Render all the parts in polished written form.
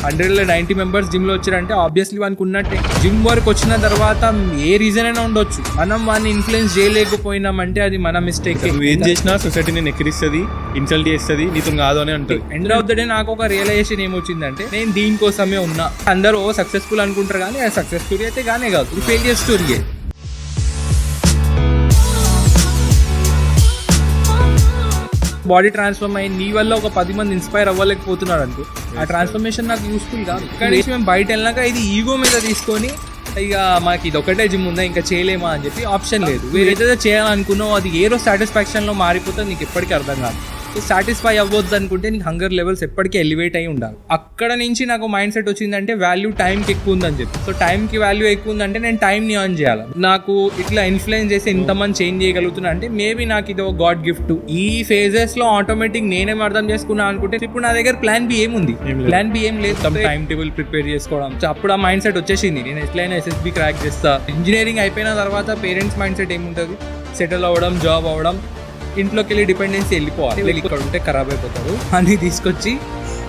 100లో 90 members జిమ్లో వచ్చారంటే obviously వానికి ఉన్నట్టే. జిమ్ వరకు వచ్చిన తర్వాత ఏ రీజన్ అయినా ఉండొచ్చు, మనం వాడిని ఇన్ఫ్లుయెన్స్ చేయలేకపోయినామంటే అది మన మిస్టేక్. నువ్వు ఏం చేసినా సొసైటీని ఎక్కిరిస్తుంది, ఇన్సల్ట్ చేస్తుంది, నీతో కాదు అని అంటుంది. ఎండ్ ఆఫ్ ద డే నాకు ఒక రియలైజేషన్ ఏమొచ్చిందంటే నేను దీనికోసమే ఉన్నా. అందరూ సక్సెస్ఫుల్ అనుకుంటారు కానీ అది సక్సెస్ స్టోరీ అయితే గానే కాదు, ఇది ఫెయిలియర్ స్టోరీయే. బాడీ ట్రాన్స్ఫార్మ్ అయ్యి నీ వల్ల ఒక 10 మంది ఇన్స్పైర్ అవ్వలేకపోతున్నారు అనుకో, ఆ ట్రాన్స్ఫర్మేషన్ నాకు యూస్ఫుల్ కాదు. కానీ మేము బయట వెళ్ళినాక ఇది ఈగో మీద తీసుకొని ఇక మాకు ఇది ఒకటే జిమ్ ఉందా ఇంకా చేయలేమా అని చెప్పి ఆప్షన్ లేదు. ఏదైతే చేయాలనుకున్నావు అది ఏ రోజు సాటిస్ఫాక్షన్లో మారిపోతుంది నీకు ఎప్పటికీ అర్థం కాదు. సో సాటిస్ఫై అవ్వద్దు అనుకుంటే నీకు హంగర్ లెవెల్స్ ఎప్పటికీ ఎలివేట్ అయి ఉండాలి. అక్కడ నుంచి నాకు మైండ్ సెట్ వచ్చిందంటే వాల్యూ టైంకి ఎక్కువ ఉందని చెప్పి. సో టైంకి వాల్యూ ఎక్కువ ఉందంటే నేను టైంని ఎర్న్ చేయాలి. నాకు ఇట్లా ఇన్ఫ్లుయెన్స్ చేసి ఇంతమంది చేంజ్ చేయగలుగుతున్నా అంటే మేబీ నాకు ఇది ఒక గాడ్ గిఫ్ట్. ఈ ఫేజెస్లో ఆటోమేటిక్ నేనేం అర్థం చేసుకున్నా అనుకుంటే ఇప్పుడు నా దగ్గర ప్లాన్ బి ఏముంది, ప్లాన్ బి ఏం లేదు. టైం టేబుల్ ప్రిపేర్ చేసుకోవడం, అప్పుడు ఆ మైండ్ సెట్ వచ్చేసింది నేను ఎట్లయినా SSB క్రాక్ చేస్తా. ఇంజనీరింగ్ అయిపోయిన తర్వాత పేరెంట్స్ మైండ్ సెట్ ఏముంటుంది, సెటిల్ అవ్వడం, జాబ్ అవ్వడం, ఇంట్లోకి వెళ్ళి డిపెండెన్సీ వెళ్ళిపోవాలి, ఇక్కడ ఉంటే ఖరాబ్ అయిపోతారు అని తీసుకొచ్చి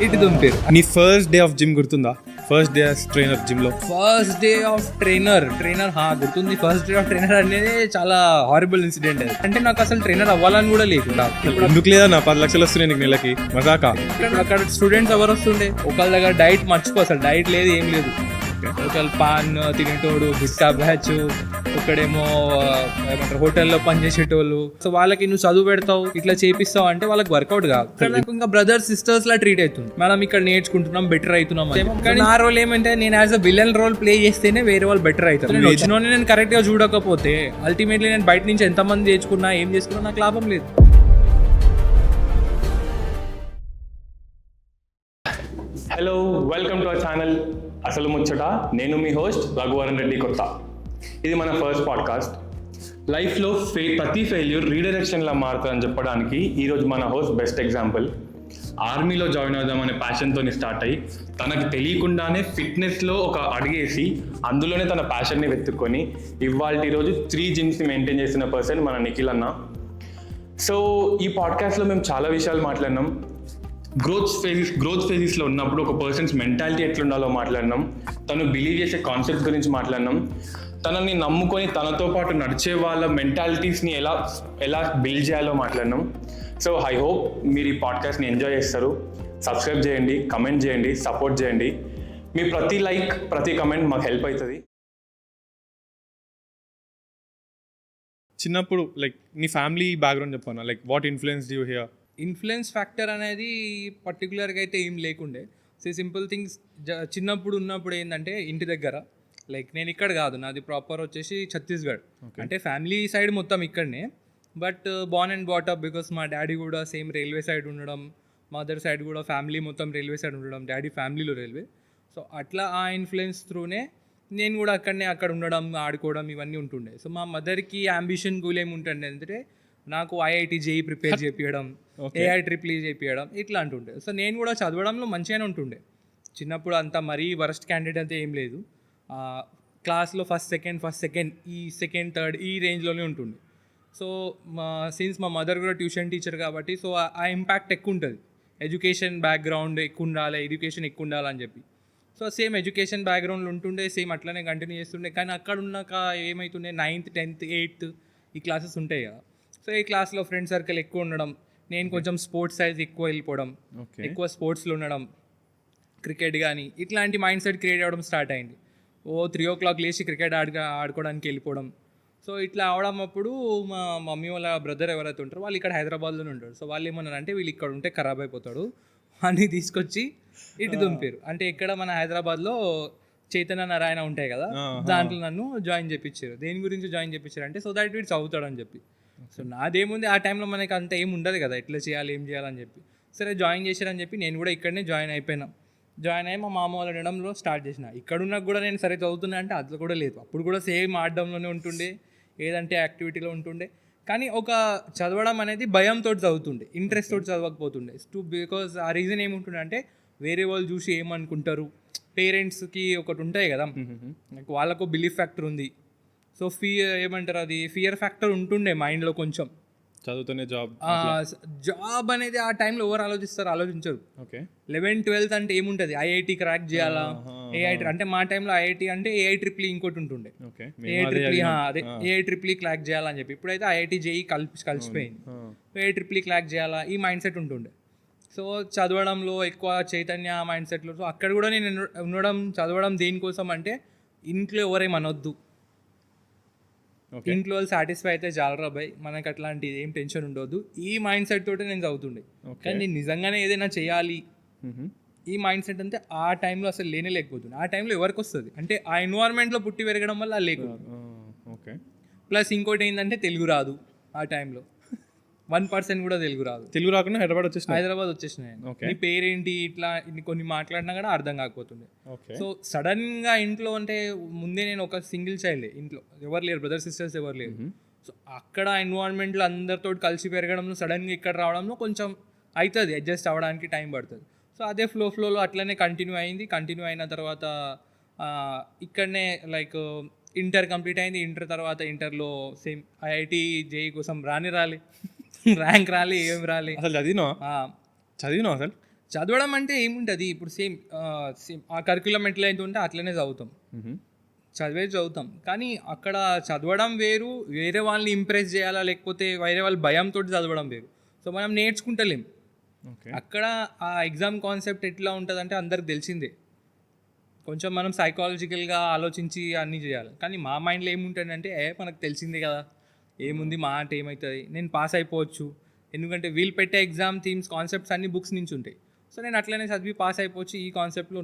ఇటు దుంపారు. నీ ఫస్ట్ డే ఆఫ్ జిమ్ గుర్తుందా? First day of trainer gym లో ఫస్ట్ డే ఆఫ్ ట్రైనర్ గుర్తుంది. ఫస్ట్ డే ఆఫ్ ట్రైనర్ అనేది చాలా హారిబుల్ ఇన్సిడెంట్. అంటే నాకు అసలు ట్రైనర్ అవ్వాలని కూడా లేదు. ఎందుకు లేదా? నా 10 లక్షలు వస్తున్నాయి నీకు నెలకి, మజాకా. అక్కడ స్టూడెంట్స్ ఎవరు వస్తుండే, ఒకళ్ళ దగ్గర డైట్ మర్చిపో, అసలు డైట్ లేదు ఏం లేదు. ఒకళ్ళు పాన్ తినేటోడు, గుట్కా బ్యాచ్, ఒకడేమో ఏమంటారు హోటల్లో పనిచేసేటోళ్ళు. సో వాళ్ళకి నువ్వు చదువు పెడతావు, ఇట్లా చేపిస్తావు అంటే వాళ్ళకి వర్కౌట్ కాదు. ఇంకా బ్రదర్స్ సిస్టర్స్ లా ట్రీట్ అవుతుంది. మనం ఇక్కడ నేర్చుకుంటున్నాం, బెటర్ అవుతున్నాం. కానీ నా రోల్ ఏమంటే నేను as a villain role play చేస్తేనే వేరే వాళ్ళు బెటర్ అవుతారు. నేను వచ్చిన నేను కరెక్ట్ గా చూడకపోతే అల్టిమేట్లీ నేను బయట నుంచి ఎంతమంది నేర్చుకున్నా ఏం చేసుకున్నా నాకు లాభం లేదు. Hello, welcome to our channel అసలు ముచ్చట. నేను మీ హోస్ట్ రఘువరన్ రెడ్డి కొత్త. ఇది మన ఫస్ట్ పాడ్కాస్ట్. లైఫ్లో ప్రతి ఫెయిల్యూర్ రీడైరెక్షన్లా మారుతుందని చెప్పడానికి ఈరోజు మన హోస్ట్ బెస్ట్ ఎగ్జాంపుల్. ఆర్మీలో జాయిన్ అవుదామనే ప్యాషన్తో స్టార్ట్ అయ్యి తనకు తెలియకుండానే ఫిట్నెస్లో ఒక అడిగేసి అందులోనే తన ప్యాషన్ని వెతుక్కొని ఇవాళ ఈరోజు 3 gyms మెయింటైన్ చేసిన పర్సన్ మన నిఖిల్ అన్న. సో ఈ పాడ్కాస్ట్లో మేము చాలా విషయాలు మాట్లాడినాం. గ్రోత్ ఫేజెస్లో ఉన్నప్పుడు ఒక పర్సన్స్ మెంటాలిటీ ఎట్లుండాలో మాట్లాడినాం. తను బిలీవ్ చేసే కాన్సెప్ట్స్ గురించి మాట్లాడినాం. తనని నమ్ముకొని తనతో పాటు నడిచే వాళ్ళ మెంటాలిటీస్ని ఎలా బిల్డ్ చేయాలో మాట్లాడినాం. సో ఐ హోప్ మీరు ఈ పాడ్కాస్ట్ని ఎంజాయ్ చేస్తారు. సబ్స్క్రైబ్ చేయండి, కమెంట్ చేయండి, సపోర్ట్ చేయండి. మీ ప్రతి లైక్, ప్రతి కమెంట్ మాకు హెల్ప్ అవుతుంది. చిన్నప్పుడు లైక్ నీ ఫ్యామిలీ బ్యాక్గ్రౌండ్ చెప్పాను, like what influence you here? Influence factor అనేది పర్టికులర్గా అయితే ఏం లేకుండే. Simple things. చిన్నప్పుడు ఉన్నప్పుడు ఏంటంటే ఇంటి దగ్గర, లైక్ నేను ఇక్కడ కాదు, నాది ప్రాపర్ వచ్చేసి ఛత్తీస్గఢ్. అంటే ఫ్యామిలీ సైడ్ మొత్తం ఇక్కడనే, బట్ బార్న్ అండ్ బాటప్. బికాస్ మా డాడీ కూడా సేమ్ రైల్వే సైడ్ ఉండడం, మదర్ సైడ్ కూడా ఫ్యామిలీ మొత్తం రైల్వే సైడ్ ఉండడం, డాడీ ఫ్యామిలీలో రైల్వే. సో అట్లా ఆ ఇన్ఫ్లుయెన్స్ త్రూనే నేను కూడా అక్కడ ఉండడం, ఆడుకోవడం ఇవన్నీ ఉంటుండే. సో మా మదర్కి అంబిషన్ గోల్ ఏముంటుండే అంటే నాకు IIT JEE ప్రిపేర్ చేయించడం, AI-EEE చేయించడం ఇట్లా అంటుండే. సో నేను కూడా చదవడంలో మంచిగానే ఉంటుండే. చిన్నప్పుడు అంతా మరీ వరస్ట్ క్యాండిడేట్ అంతా ఏం లేదు. క్లాస్లో ఫస్ట్ సెకండ్ ఈ సెకండ్ థర్డ్ ఈ రేంజ్లోనే ఉంటుండే. సో సిన్స్ మా మదర్ కూడా ట్యూషన్ టీచర్ కాబట్టి సో ఆ ఇంపాక్ట్ ఎక్కువ ఉంటుంది. ఎడ్యుకేషన్ బ్యాక్గ్రౌండ్ ఎక్కువ ఉండాలి, ఎడ్యుకేషన్ ఎక్కువ ఉండాలని చెప్పి. సో సేమ్ ఎడ్యుకేషన్ బ్యాక్గ్రౌండ్లో ఉంటుండే, సేమ్ అట్లనే కంటిన్యూ చేస్తుండే. కానీ అక్కడ ఉన్నాక ఏమవుతుండే, 9th 10th 8th ఈ క్లాసెస్ ఉంటాయి కదా. సో ఈ క్లాస్లో ఫ్రెండ్ సర్కిల్ ఎక్కువ ఉండడం, నేను కొంచెం స్పోర్ట్స్ సైజ్ ఎక్కువ వెళ్ళిపోవడం, ఎక్కువ స్పోర్ట్స్లో ఉండడం, క్రికెట్ కానీ ఇట్లాంటి మైండ్ సెట్ క్రియేట్ అవ్వడం స్టార్ట్ అయింది. 3 o'clock లేచి క్రికెట్ ఆడుకోవడానికి వెళ్ళిపోవడం. సో ఇట్లా అవడం అప్పుడు మా మమ్మీ వాళ్ళ బ్రదర్ ఎవరైతే ఉంటారో వాళ్ళు ఇక్కడ హైదరాబాద్లోనే ఉంటారు. సో వాళ్ళు ఏమన్నారంటే వీళ్ళు ఇక్కడ ఉంటే ఖరాబ్ అయిపోతాడు అని తీసుకొచ్చి ఇటు దుంపారు. అంటే ఇక్కడ మన హైదరాబాద్లో చైతన్య నారాయణ ఉంటాయి కదా, దాంట్లో నన్ను జాయిన్ చేయించారు. దేని గురించి జాయిన్ చేయించారు అంటే సో దాట్ వీడు చదువుతాడని చెప్పి. సో నాదేముంది ఆ టైంలో మనకి అంత ఏమి ఉండదు కదా, ఎట్లా చేయాలి ఏం చేయాలని చెప్పి. సరే జాయిన్ చేశారని చెప్పి నేను కూడా ఇక్కడనే జాయిన్ అయిపోయినా. జాయిన్ అయ్యి మా మామ వాళ్ళ ఉండడంలో స్టార్ట్ చేసిన. ఇక్కడున్నా కూడా నేను సరే చదువుతున్నా అంటే అట్లా కూడా లేదు. అప్పుడు కూడా సేమ్ ఆడడంలోనే ఉంటుండే, ఏదంటే యాక్టివిటీలో ఉంటుండే. కానీ ఒక చదవడం అనేది భయంతో చదువుతుండే, ఇంట్రెస్ట్ తోటి చదవకపోతుండే. బికాజ్ ఆ రీజన్ ఏముంటుండే అంటే వేరే వాళ్ళు చూసి ఏమనుకుంటారు, పేరెంట్స్కి ఒకటి ఉంటాయి కదా, వాళ్ళకు బిలీఫ్ ఫ్యాక్టర్ ఉంది. సో ఏమంటారు అది ఫియర్ ఫ్యాక్టర్ ఉంటుండే మైండ్లో కొంచెం. చదువుతూనే జాబ్. జాబ్ అనేది ఆ టైంలో ఎవరు ఆలోచించరు. ఓకే. 11th 12th అంటే ఏముంటుంది, ఐఐటి క్రాక్ చేయాలా, ఏఐటి అంటే మా టైంలో ఐఐటి అంటే ఏఐ ఇంకోటి ఉంటుండే, ఓకే. అదే ఏఐ క్రాక్ చేయాలని చెప్పి. ఇప్పుడైతే ఐఐటి జేఈ కలిసిపోయింది. ఏఐ క్రాక్ చేయాలా ఈ మైండ్ సెట్ ఉంటుండే. సో చదవడంలో ఎక్కువ చైతన్య మైండ్ సెట్లో. సో అక్కడ కూడా నేను చదవడం దేనికోసం అంటే ఇంట్లో ఎవరేమనొద్దు, ఇంట్లో వాళ్ళు సాటిస్ఫై అయితే చాలరా బాయ్, మనకు అట్లాంటి ఏం టెన్షన్ ఉండొద్దు, ఈ మైండ్ సెట్ తోటి నేను చదువుతుండే. కానీ నేను నిజంగానే ఏదైనా చేయాలి ఈ మైండ్ సెట్ అంతే ఆ టైంలో అసలు లేకపోతుంది. ఆ టైంలో ఎవరికి వస్తుంది అంటే ఆ ఎన్వైర్న్మెంట్లో పుట్టి పెరగడం వల్ల లేకుండా. ఓకే. ప్లస్ ఇంకోటి ఏంటంటే తెలుగు రాదు ఆ టైంలో, 1% కూడా తెలుగు రాదు. తెలుగు రాకుండా హైదరాబాద్ వచ్చేసినాయి. నీ పేరేంటి ఇట్లా ఇన్ని కొన్ని మాట్లాడినా కూడా అర్థం కాకపోతుండే. ఓకే. సో సడన్ గా ఇంట్లో అంటే ముందే నేను ఒక సింగిల్ చైల్డ్, ఇంట్లో ఎవరు లేరు, బ్రదర్ సిస్టర్స్ ఎవరు లేరు. సో అక్కడ ఎన్వైర్న్మెంట్లో అందరితో కలిసి పెరగడంలో సడన్గా ఇక్కడ రావడంలో కొంచెం అవుతుంది, అడ్జస్ట్ అవ్వడానికి టైం పడుతుంది. సో అదే ఫ్లోలో అట్లనే కంటిన్యూ అయిన తర్వాత ఇక్కడనే లైక్ ఇంటర్ కంప్లీట్ అయింది. ఇంటర్ తర్వాత ఇంటర్లో సేమ్ ఐఐటి జేఈ కోసం రాలే ర్యాంక్ రాలే, ఏం రాలే. అసలు చదివినా అసలు చదవడం అంటే ఏముంటుంది, ఇప్పుడు సేమ్ ఆ కరికులం ఎట్లా అయితే ఉంటే అట్లనే చదువుతాం. కానీ అక్కడ చదవడం వేరు, వేరే వాళ్ళని ఇంప్రెస్ చేయాలా లేకపోతే వేరే వాళ్ళ భయంతో చదవడం వేరు. సో మనం నేర్చుకుంటలేం. అక్కడ ఆ ఎగ్జామ్ కాన్సెప్ట్ ఎట్లా ఉంటుంది అంటే అందరికి తెలిసిందే, కొంచెం మనం సైకాలజికల్గా ఆలోచించి అన్నీ చేయాలి. కానీ మా మైండ్లో ఏముంటుందంటే మనకు తెలిసిందే కదా, ఏముంది మా అంటే ఏమవుతుంది, నేను పాస్ అయిపోవచ్చు, ఎందుకంటే వీళ్ళు పెట్టే ఎగ్జామ్ థీమ్స్ కాన్సెప్ట్స్ అన్ని బుక్స్ నుంచి ఉంటాయి. సో నేను అట్లనే చదివి పాస్ అయిపోవచ్చు, ఈ కాన్సెప్ట్లో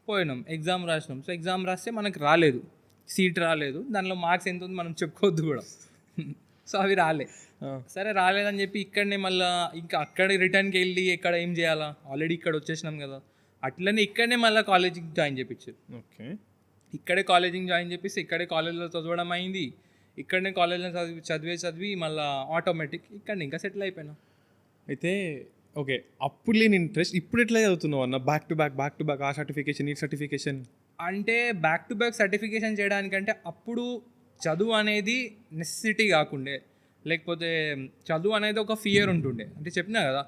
పోయినాం, ఎగ్జామ్ రాసినాం. సో ఎగ్జామ్ రాస్తే మనకు రాలేదు, సీట్ రాలేదు, దానిలో మార్క్స్ ఎంత ఉంది మనం చెప్పుకోవద్దు కూడా. సో అవి సరే రాలేదని చెప్పి ఇక్కడనే మళ్ళీ ఇంకా అక్కడ రిటర్న్కి వెళ్ళి ఎక్కడ ఏం చేయాలా, ఆల్రెడీ ఇక్కడ వచ్చేసినాం కదా, అట్లనే ఇక్కడనే మళ్ళీ కాలేజీకి జాయిన్ చేయించారు. ఓకే. ఇక్కడే కాలేజీకి జాయిన్ చేపిస్తే ఇక్కడే కాలేజ్లో చదవడం అయింది. ఇక్కడనే కాలేజ్లో చదివి మళ్ళీ ఆటోమేటిక్ ఇక్కడ ఇంకా సెటిల్ అయిపోయినా. అయితే ఓకే, అప్పుడు లేని ఇంట్రెస్ట్ ఇప్పుడు ఎట్లా చదువుతున్నావు అన్న? బ్యాక్ టు బ్యాక్ ఆ సర్టిఫికేషన్ ఈ సర్టిఫికేషన్ అంటే బ్యాక్ టు బ్యాక్ సర్టిఫికేషన్ చేయడానికంటే అప్పుడు చదువు అనేది నెసెసిటీ కాకుండే, లేకపోతే చదువు అనేది ఒక ఫియర్ ఉంటుండే. అంటే చెప్పినా కదా,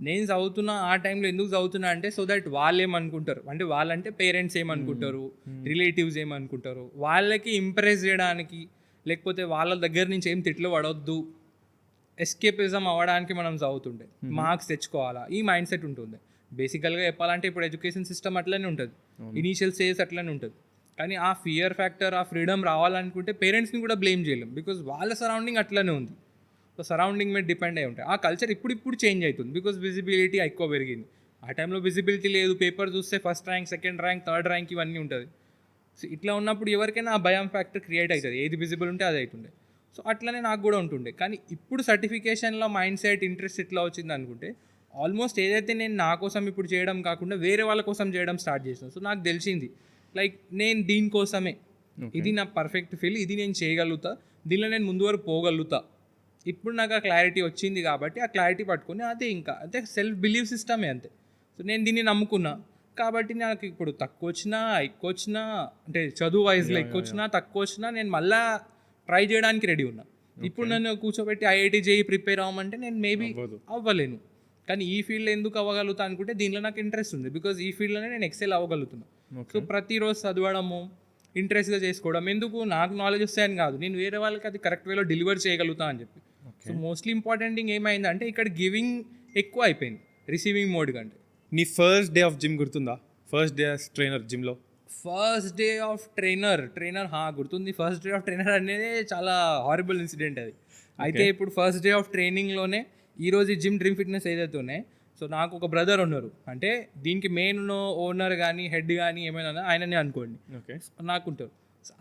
నేను చదువుతున్నా ఆ టైంలో ఎందుకు చదువుతున్నా అంటే సో దట్ వాళ్ళు ఏమనుకుంటారు అంటే వాళ్ళంటే పేరెంట్స్ ఏమనుకుంటారు, రిలేటివ్స్ ఏమనుకుంటారు, వాళ్ళకి ఇంప్రెస్ చేయడానికి, లేకపోతే వాళ్ళ దగ్గర నుంచి ఏం తిట్లు పడవద్దు, ఎస్కేపిజం అవ్వడానికి మనం చదువుతుండే, మార్క్స్ తెచ్చుకోవాలా ఈ మైండ్ సెట్ ఉంటుంది. బేసికల్గా చెప్పాలంటే ఇప్పుడు ఎడ్యుకేషన్ సిస్టమ్ అట్లనే ఉంటుంది, ఇనీషియల్ స్టేజ్ అట్లనే ఉంటుంది. కానీ ఆ ఫియర్ ఫ్యాక్టర్, ఆ ఫ్రీడమ్ రావాలనుకుంటే పేరెంట్స్ని కూడా బ్లేమ్ చేయలేం, బికాజ్ వాళ్ళ సరౌండింగ్ అట్లనే ఉంది. సో సరౌండింగ్ మీద డిపెండ్ అయి ఉంటాయి. ఆ కల్చర్ ఇప్పుడు చేంజ్ అవుతుంది, బికాజ్ విజిబిలిటీ ఎక్కువ పెరిగింది. ఆ టైంలో విజిబిలిటీ లేదు, పేపర్ చూస్తే first rank, second rank, third rank ఇవన్నీ ఉంటుంది. సో ఇట్లా ఉన్నప్పుడు ఎవరికైనా ఆ భయం ఫ్యాక్టర్ క్రియేట్ అవుతుంది, ఏది విజిబుల్ ఉంటే అది అవుతుండే. సో అట్లనే నాకు కూడా ఉంటుండే. కానీ ఇప్పుడు సర్టిఫికేషన్లో మైండ్ సెట్, ఇంట్రెస్ట్ ఇట్లా వచ్చింది అనుకుంటే ఆల్మోస్ట్ ఏదైతే నేను నా కోసం ఇప్పుడు చేయడం కాకుండా వేరే వాళ్ళ కోసం చేయడం స్టార్ట్ చేసాను. సో నాకు తెలిసింది లైక్ నేను దీనికోసమే, ఇది నా పర్ఫెక్ట్ ఫీల్, ఇది నేను చేయగలుగుతా, దీనిలో నేను ముందు వరకు పోగలుగుతా. ఇప్పుడు నాకు ఆ క్లారిటీ వచ్చింది కాబట్టి ఆ క్లారిటీ పట్టుకుని అదే ఇంకా అంతే సెల్ఫ్ బిలీవ్ సిస్టమే అంతే. సో నేను దీన్ని నమ్ముకున్నా కాబట్టి నాకు ఇప్పుడు తక్కువ వచ్చినా ఎక్కువ వచ్చినా అంటే చదువు వైజ్లో ఎక్కువ వచ్చినా తక్కువ వచ్చినా నేను మళ్ళీ ట్రై చేయడానికి రెడీ ఉన్నా. ఇప్పుడు నన్ను కూర్చోబెట్టి ఐఐటి జేఈ ప్రిపేర్ అవ్వమంటే నేను మేబీ అవ్వలేను, కానీ ఈ ఫీల్డ్లో ఎందుకు అవ్వగలుగుతా అనుకుంటే దీనిలో నాకు ఇంట్రెస్ట్ ఉంది, బికాజ్ ఈ ఫీల్డ్లోనే నేను ఎక్సెల్ అవ్వగలుగుతున్నా. సో ప్రతిరోజు చదవడము, ఇంట్రెస్ట్గా చేసుకోవడం, ఎందుకు నాకు నాలెడ్జ్ వస్తాయని కాదు, నేను వేరే వాళ్ళకి అది కరెక్ట్ వేలో డెలివర్ చేయగలుగుతా అని చెప్పి. సో మోస్ట్లీ ఇంపార్టెంట్ థింగ్ ఏమైందంటే ఇక్కడ గివింగ్ ఎక్కువ అయిపోయింది రిసీవింగ్ మోడ్ కంటే. నీ ఫస్ట్ డే ఆఫ్ జిమ్ గుర్తుందా? ఫస్ట్ డే ఆఫ్ ట్రైనర్ జిమ్లో? ఫస్ట్ డే ఆఫ్ ట్రైనర్ గుర్తుంది. ఫస్ట్ డే ఆఫ్ ట్రైనర్ అనేది చాలా హారిబుల్ ఇన్సిడెంట్ అది. అయితే ఇప్పుడు ఫస్ట్ డే ఆఫ్ ట్రైనింగ్లోనే ఈరోజు జిమ్ డ్రీమ్ ఫిట్నెస్ ఏదైతే ఉన్నాయి, సో నాకు ఒక బ్రదర్ ఉన్నారు, అంటే దీనికి మెయిన్ ఓనర్ కానీ హెడ్ కానీ ఏమైనా ఆయననే అనుకోండి, నాకు ఉంటారు.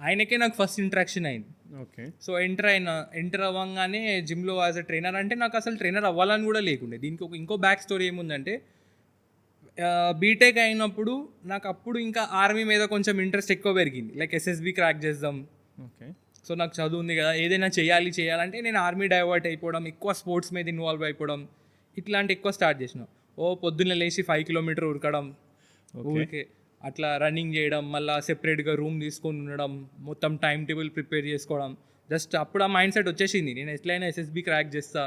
ఆయనకే నాకు ఫస్ట్ ఇంట్రాక్షన్ అయింది. ఓకే. సో ఎంటర్ అవ్వగానే జిమ్లో యాజ్ అ ట్రైనర్ అంటే నాకు అసలు ట్రైనర్ అవ్వాలని కూడా లేకుండే. దీనికి ఇంకో బ్యాక్ స్టోరీ ఏముందంటే బీటెక్ అయినప్పుడు నాకు అప్పుడు ఇంకా ఆర్మీ మీద కొంచెం ఇంట్రెస్ట్ ఎక్కువ పెరిగింది, లైక్ ఎస్ఎస్బి క్రాక్ చేద్దాం. ఓకే. సో నాకు చదువు ఉంది కదా, ఏదైనా చేయాలంటే నేను ఆర్మీ డైవర్ట్ అయిపోవడం, ఎక్కువ స్పోర్ట్స్ మీద ఇన్వాల్వ్ అయిపోవడం, ఇట్లాంటి ఎక్కువ స్టార్ట్ చేసిన. పొద్దున్నే లేచి 5 కిలోమీటర్ ఉరకడం, ఊరికే అట్లా రన్నింగ్ చేయడం, మళ్ళీ సెపరేట్గా రూమ్ తీసుకొని ఉండడం, మొత్తం టైం టేబుల్ ప్రిపేర్ చేసుకోవడం, జస్ట్ అప్పుడు ఆ మైండ్ సెట్ వచ్చేసింది, నేను ఎట్లయినా ఎస్ఎస్బి క్రాక్ చేస్తా,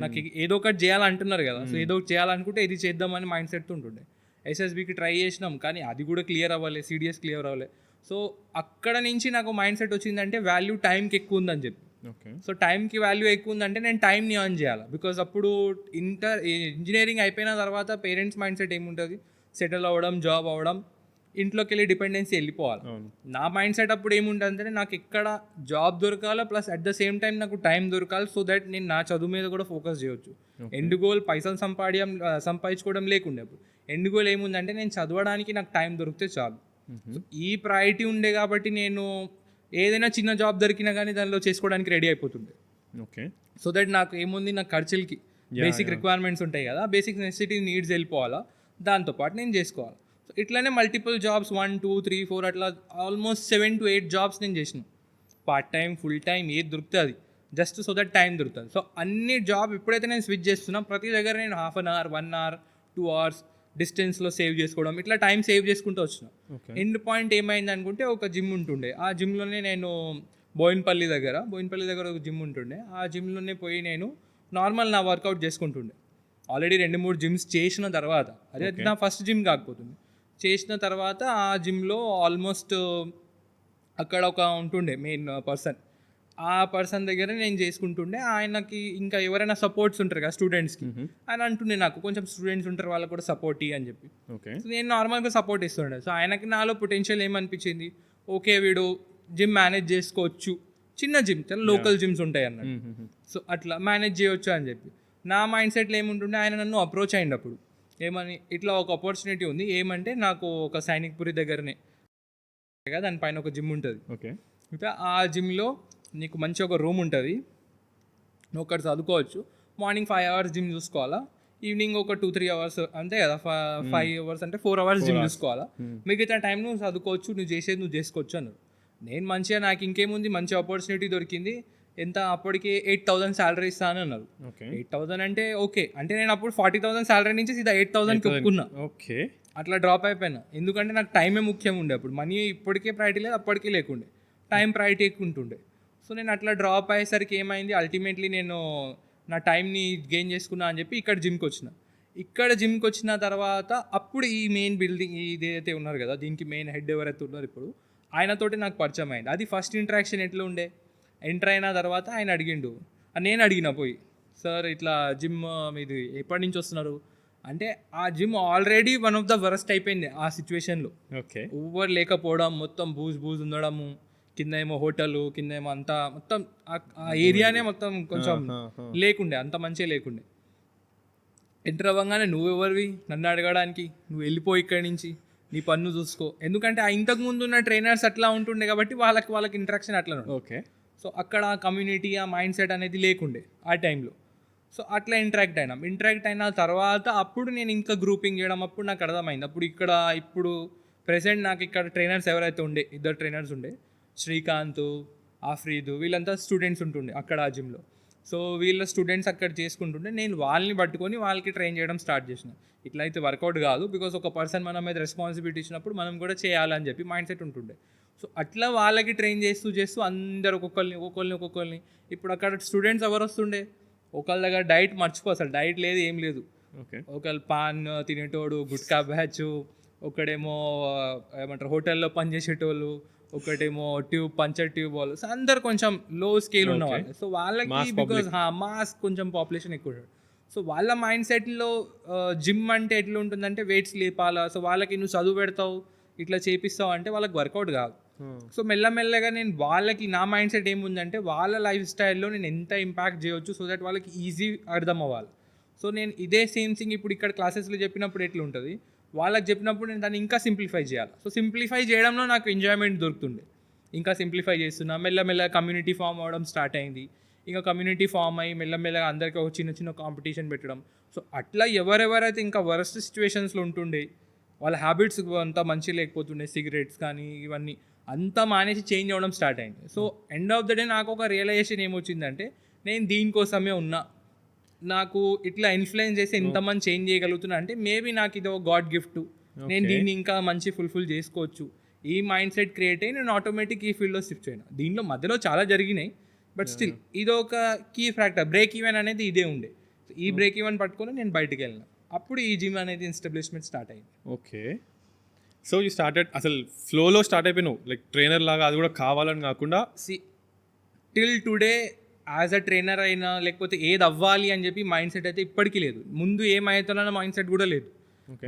నాకు ఏదో ఒకటి చేయాలంటున్నారు కదా, సో ఏదో ఒకటి చేయాలనుకుంటే ఇది చేద్దామని మైండ్ సెట్ ఉంటుండే. ఎస్ఎస్బికి ట్రై చేసినాం కానీ అది కూడా క్లియర్ అవ్వాలి, సిడిఎస్ క్లియర్ అవ్వాలి. సో అక్కడ నుంచి నాకు మైండ్ సెట్ వచ్చిందంటే వాల్యూ టైంకి ఎక్కువ ఉందని చెప్పి. ఓకే. సో టైంకి వాల్యూ ఎక్కువ ఉందంటే నేను టైంని ఎర్న్ చేయాలి. బికాజ్ అప్పుడు ఇంజనీరింగ్ అయిపోయిన తర్వాత పేరెంట్స్ మైండ్ సెట్ ఏముంటుంది, సెటిల్ అవ్వడం, జాబ్ అవ్వడం, ఇంట్లోకి వెళ్ళి డిపెండెన్సీ వెళ్ళిపోవాలి. నా మైండ్ సెట్ అప్పుడు ఏముంటుంది అంటే నాకు ఎక్కడ జాబ్ దొరకాలి, plus at the same time నాకు టైం దొరకాలి, సో దట్ నేను నా చదువు మీద కూడా ఫోకస్ చేయొచ్చు. ఎండ్ గోల్ పైసలు సంపాదించుకోవడం లేకుండే. అప్పుడు ఎండ్ గోల్ ఏముందంటే నేను చదవడానికి నాకు టైం దొరికితే చాలు. ఈ ప్రయారిటీ ఉండే కాబట్టి నేను ఏదైనా చిన్న జాబ్ దొరికినా కానీ దానిలో చేసుకోవడానికి రెడీ అయిపోతుండే. ఓకే. సో దట్ నాకు ఏముంది, నాకు ఖర్చులకి బేసిక్ రిక్వైర్మెంట్స్ ఉంటాయి కదా, బేసిక్ నెసెసిటీ నీడ్స్ వెళ్ళిపోవాలా, దాంతోపాటు నేను చేసుకోవాలి. సో ఇట్లానే మల్టిపుల్ జాబ్స్ 1, 2, 3, 4 అట్లా ఆల్మోస్ట్ 7 to 8 జాబ్స్ నేను చేసిన. పార్ట్ టైం, ఫుల్ టైం, ఏది దొరుకుతుంది జస్ట్ సో దట్ టైం దొరుకుతుంది. సో అన్ని జాబ్ ఎప్పుడైతే నేను స్విచ్ చేస్తున్నా ప్రతి దగ్గర నేను 1/2 hour, 1 hour, 2 hours డిస్టెన్స్లో సేవ్ చేసుకోవడం, ఇట్లా టైం సేవ్ చేసుకుంటూ వచ్చిన. ఎండ్ పాయింట్ ఏమైంది అనుకుంటే ఒక జిమ్ ఉంటుండే, ఆ జిమ్లోనే నేను బోయిన్పల్లి దగ్గర ఒక జిమ్ ఉంటుండే, ఆ జిమ్లోనే పోయి నేను నార్మల్ నా వర్కౌట్ చేసుకుంటుండే. ఆల్రెడీ 2-3 జిమ్స్ చేసిన తర్వాత, అదే నా ఫస్ట్ జిమ్ కాకపోతుంది, చేసిన తర్వాత ఆ జిమ్లో ఆల్మోస్ట్ అక్కడ ఒక ఉంటుండే మెయిన్ పర్సన్, ఆ పర్సన్ దగ్గర నేను చేసుకుంటుండే. ఆయనకి ఇంకా ఎవరైనా సపోర్ట్స్ ఉంటారు కదా స్టూడెంట్స్కి, ఆయన అంటుండే నాకు కొంచెం స్టూడెంట్స్ ఉంటారు వాళ్ళకు కూడా సపోర్ట్ ఇవ్వని చెప్పి. సో నేను నార్మల్గా సపోర్ట్ ఇస్తుండే. సో ఆయనకి నాలో పొటెన్షియల్ ఏమనిపించింది, ఓకే వీడు జిమ్ మేనేజ్ చేసుకోవచ్చు, చిన్న జిమ్ చాలా లోకల్ జిమ్స్ ఉంటాయి అన్నట్టు, సో అట్లా మేనేజ్ చేయొచ్చు అని చెప్పి. నా మైండ్ సెట్లో ఏముంటుండే, ఆయన నన్ను అప్రోచ్ అయ్యింది అప్పుడు, ఏమని, ఇట్లా ఒక ఆపర్చునిటీ ఉంది, ఏమంటే నాకు ఒక సైనిక్పురి దగ్గరనే దానిపైన ఒక జిమ్ ఉంటుంది. ఓకే. అయితే ఆ జిమ్లో నీకు మంచి ఒక రూమ్ ఉంటుంది, నువ్వు ఒకటి చదువుకోవచ్చు. మార్నింగ్ 5 hours జిమ్ చూసుకోవాలా, ఈవినింగ్ ఒక 2-3 hours అంతే కదా, 5 hours అంటే 4 hours జిమ్ చూసుకోవాలా, మిగతా టైం నువ్వు చదువుకోవచ్చు, నువ్వు చేసేది నువ్వు చేసుకోవచ్చు అన్నారు. నేను మంచిగా, నాకు ఇంకేముంది, మంచి ఆపర్చునిటీ దొరికింది. ఎంత అప్పటికి 8,000 శాలరీ ఇస్తాను అన్నారు. 8,000 అంటే ఓకే, అంటే నేను అప్పుడు 40,000 శాలరీ నుంచి సీదా 8,000కి ఒప్పుకున్నా. ఓకే. అట్లా డ్రాప్ అయిపోయినా, ఎందుకంటే నాకు టైమే ముఖ్యం ఉండే అప్పుడు. మనీ ఇప్పటికే ప్రయారిటీ లేదు, అప్పటికే లేకుండే, టైం ప్రయారిటీ ఎక్కువ ఉంటుండే. సో నేను అట్లా డ్రాప్ అయ్యేసరికి ఏమైంది, అల్టిమేట్లీ నేను నా టైంని గెయిన్ చేసుకున్నా అని చెప్పి ఇక్కడ జిమ్కి వచ్చిన. ఇక్కడ జిమ్కి వచ్చిన తర్వాత అప్పుడు ఈ మెయిన్ బిల్డింగ్ ఇదైతే ఉన్నారు కదా, దీనికి మెయిన్ హెడ్ ఎవరైతే ఉన్నారు ఇప్పుడు, ఆయనతోటి నాకు పరిచయం అయింది. అది ఫస్ట్ ఇంటరాక్షన్ ఎట్లా ఉండే, ఎంటర్ అయిన తర్వాత ఆయన అడిగిండు, నేను అడిగిన పోయి, సార్ ఇట్లా జిమ్ మీది ఎప్పటి నుంచి వస్తున్నారు అంటే, ఆ gym already one of the worst అయిపోయింది ఆ సిచ్యువేషన్లో. ఓకే. ఓవర్ లేకపోవడం, మొత్తం బూజ్ ఉండడము, కింద ఏమో హోటల్, కింద ఏమో అంతా మొత్తం ఆ ఏరియానే మొత్తం కొంచెం లేకుండే, అంత మంచిగా లేకుండే. ఎంటర్ అవ్వగానే నువ్వెవరివి నన్ను అడగడానికి, నువ్వు వెళ్ళిపోయి ఇక్కడి నుంచి, నీ పన్ను చూసుకో, ఎందుకంటే ఆ ఇంతకు ముందు ఉన్న ట్రైనర్స్ అట్లా ఉంటుండే కాబట్టి వాళ్ళకి ఇంటరాక్షన్ అట్లా. ఓకే. సో అక్కడ కమ్యూనిటీ, ఆ మైండ్ సెట్ అనేది లేకుండే ఆ టైంలో. సో అట్లా ఇంటరాక్ట్ అయిన తర్వాత అప్పుడు నేను ఇంకా గ్రూపింగ్ చేయడం, అప్పుడు నాకు అర్థమైంది. ఇప్పుడు ప్రెసెంట్ నాకు ఇక్కడ ట్రైనర్స్ ఎవరైతే ఉండే, 2 ట్రైనర్స్ ఉండే, శ్రీకాంత్, ఆఫ్రీద్, వీళ్ళంతా స్టూడెంట్స్ ఉంటుండే అక్కడ ఆ జిమ్లో. సో వీళ్ళ స్టూడెంట్స్ అక్కడ చేసుకుంటుండే, నేను వాళ్ళని పట్టుకొని వాళ్ళకి ట్రైన్ చేయడం స్టార్ట్ చేసిన. ఇట్లా అయితే వర్కౌట్ కాదు, బికాస్ ఒక పర్సన్ మన మీద రెస్పాన్సిబిలిటీ ఇచ్చినప్పుడు మనం కూడా చేయాలని చెప్పి మైండ్ సెట్ ఉంటుండే. సో అట్లా వాళ్ళకి ట్రైన్ చేస్తూ అందరు ఒక్కొక్కరిని ఇప్పుడు అక్కడ స్టూడెంట్స్ ఎవరు వస్తుండే, ఒకళ్ళ దగ్గర డైట్ మర్చిపో, అసలు డైట్ లేదు, ఏం లేదు. ఓకే. ఒకళ్ళు పాన్ తినేటోడు, గుట్కా బ్యాచ్, ఒకడేమో ఏమంటారు హోటల్లో పనిచేసేటోళ్ళు, ఒకటేమో పంచర్ ట్యూబ్ వాళ్ళు, సో అందరు కొంచెం లో స్కేల్ ఉన్నవాళ్ళు. సో వాళ్ళకి బికాజ్ మాస్ కొంచెం పాపులేషన్ ఎక్కువ. సో వాళ్ళ మైండ్ సెట్లో జిమ్ అంటే ఎట్లా ఉంటుందంటే వెయిట్స్ లేపాలా, సో వాళ్ళకి నువ్వు చదువు పెడతావు, ఇట్లా చేపిస్తావు అంటే వాళ్ళకి వర్కౌట్ కాదు. సో మెల్లమెల్లగా నేను వాళ్ళకి, నా మైండ్ సెట్ ఏముందంటే వాళ్ళ లైఫ్ స్టైల్లో నేను ఎంత ఇంపాక్ట్ చేయొచ్చు, సో దట్ వాళ్ళకి ఈజీ అర్థం అవ్వాలి. సో నేను ఇదే సేమ్ థింగ్ ఇప్పుడు ఇక్కడ క్లాసెస్లో చెప్పినప్పుడు ఎట్లా ఉంటుంది, వాళ్ళకి చెప్పినప్పుడు నేను దాన్ని ఇంకా సింప్లిఫై చేయాలి. సో సింప్లిఫై చేయడంలో నాకు ఎంజాయ్మెంట్ దొరుకుతుండే, ఇంకా సింప్లిఫై చేస్తున్నా. మెల్లమెల్లగా కమ్యూనిటీ ఫామ్ అవ్వడం స్టార్ట్ అయింది. ఇంకా కమ్యూనిటీ ఫామ్ అయ్యి మెల్లమెల్లగా అందరికీ ఒక చిన్న కాంపిటీషన్ పెట్టడం. సో అట్లా ఎవరెవరైతే ఇంకా వరస్ట్ సిచ్యువేషన్స్లో ఉంటుండే, వాళ్ళ హ్యాబిట్స్ అంతా మంచి లేకపోతుండే, సిగరెట్స్ కానీ ఇవన్నీ అంతా మానేసి చేంజ్ అవ్వడం స్టార్ట్ అయింది. So end of the day నాకు ఒక రియలైజేషన్ ఏమొచ్చిందంటే, నేను దీనికోసమే ఉన్నా, నాకు ఇట్లా ఇన్ఫ్లుయెన్స్ చేసి ఎంతమంది చేంజ్ చేయగలుగుతున్నా అంటే మేబీ నాకు ఇది ఒక గాడ్ గిఫ్ట్, నేను దీన్ని ఇంకా మంచి ఫుల్ఫిల్ చేసుకోవచ్చు. ఈ మైండ్ సెట్ క్రియేట్ అయ్యి నేను ఆటోమేటిక్ ఈ ఫీల్డ్లో షిఫ్ట్ అయినా. దీంట్లో మధ్యలో చాలా జరిగినాయి, బట్ స్టిల్ ఇది ఒక కీ ఫ్యాక్టర్. బ్రేక్ ఈవెన్ అనేది ఇదే ఉండే. ఈ బ్రేక్ ఈవెన్ పట్టుకొని నేను బయటికి వెళ్ళిన, అప్పుడు ఈ జిమ్ అనేది ఎస్టాబ్లిష్మెంట్ స్టార్ట్ అయింది. ఓకే, సో యూ స్టార్టెడ్ అసలు ఫ్లోలో స్టార్ట్ అయిపోయినావు, లైక్ ట్రైనర్ లాగా, అది కూడా కావాలని కాకుండా. Till today as a trainer అయినా లేకపోతే ఏది అవ్వాలి అని చెప్పి మైండ్ సెట్ అయితే ఇప్పటికీ లేదు. ముందు ఏమవుతున్నా మైండ్ సెట్ కూడా లేదు.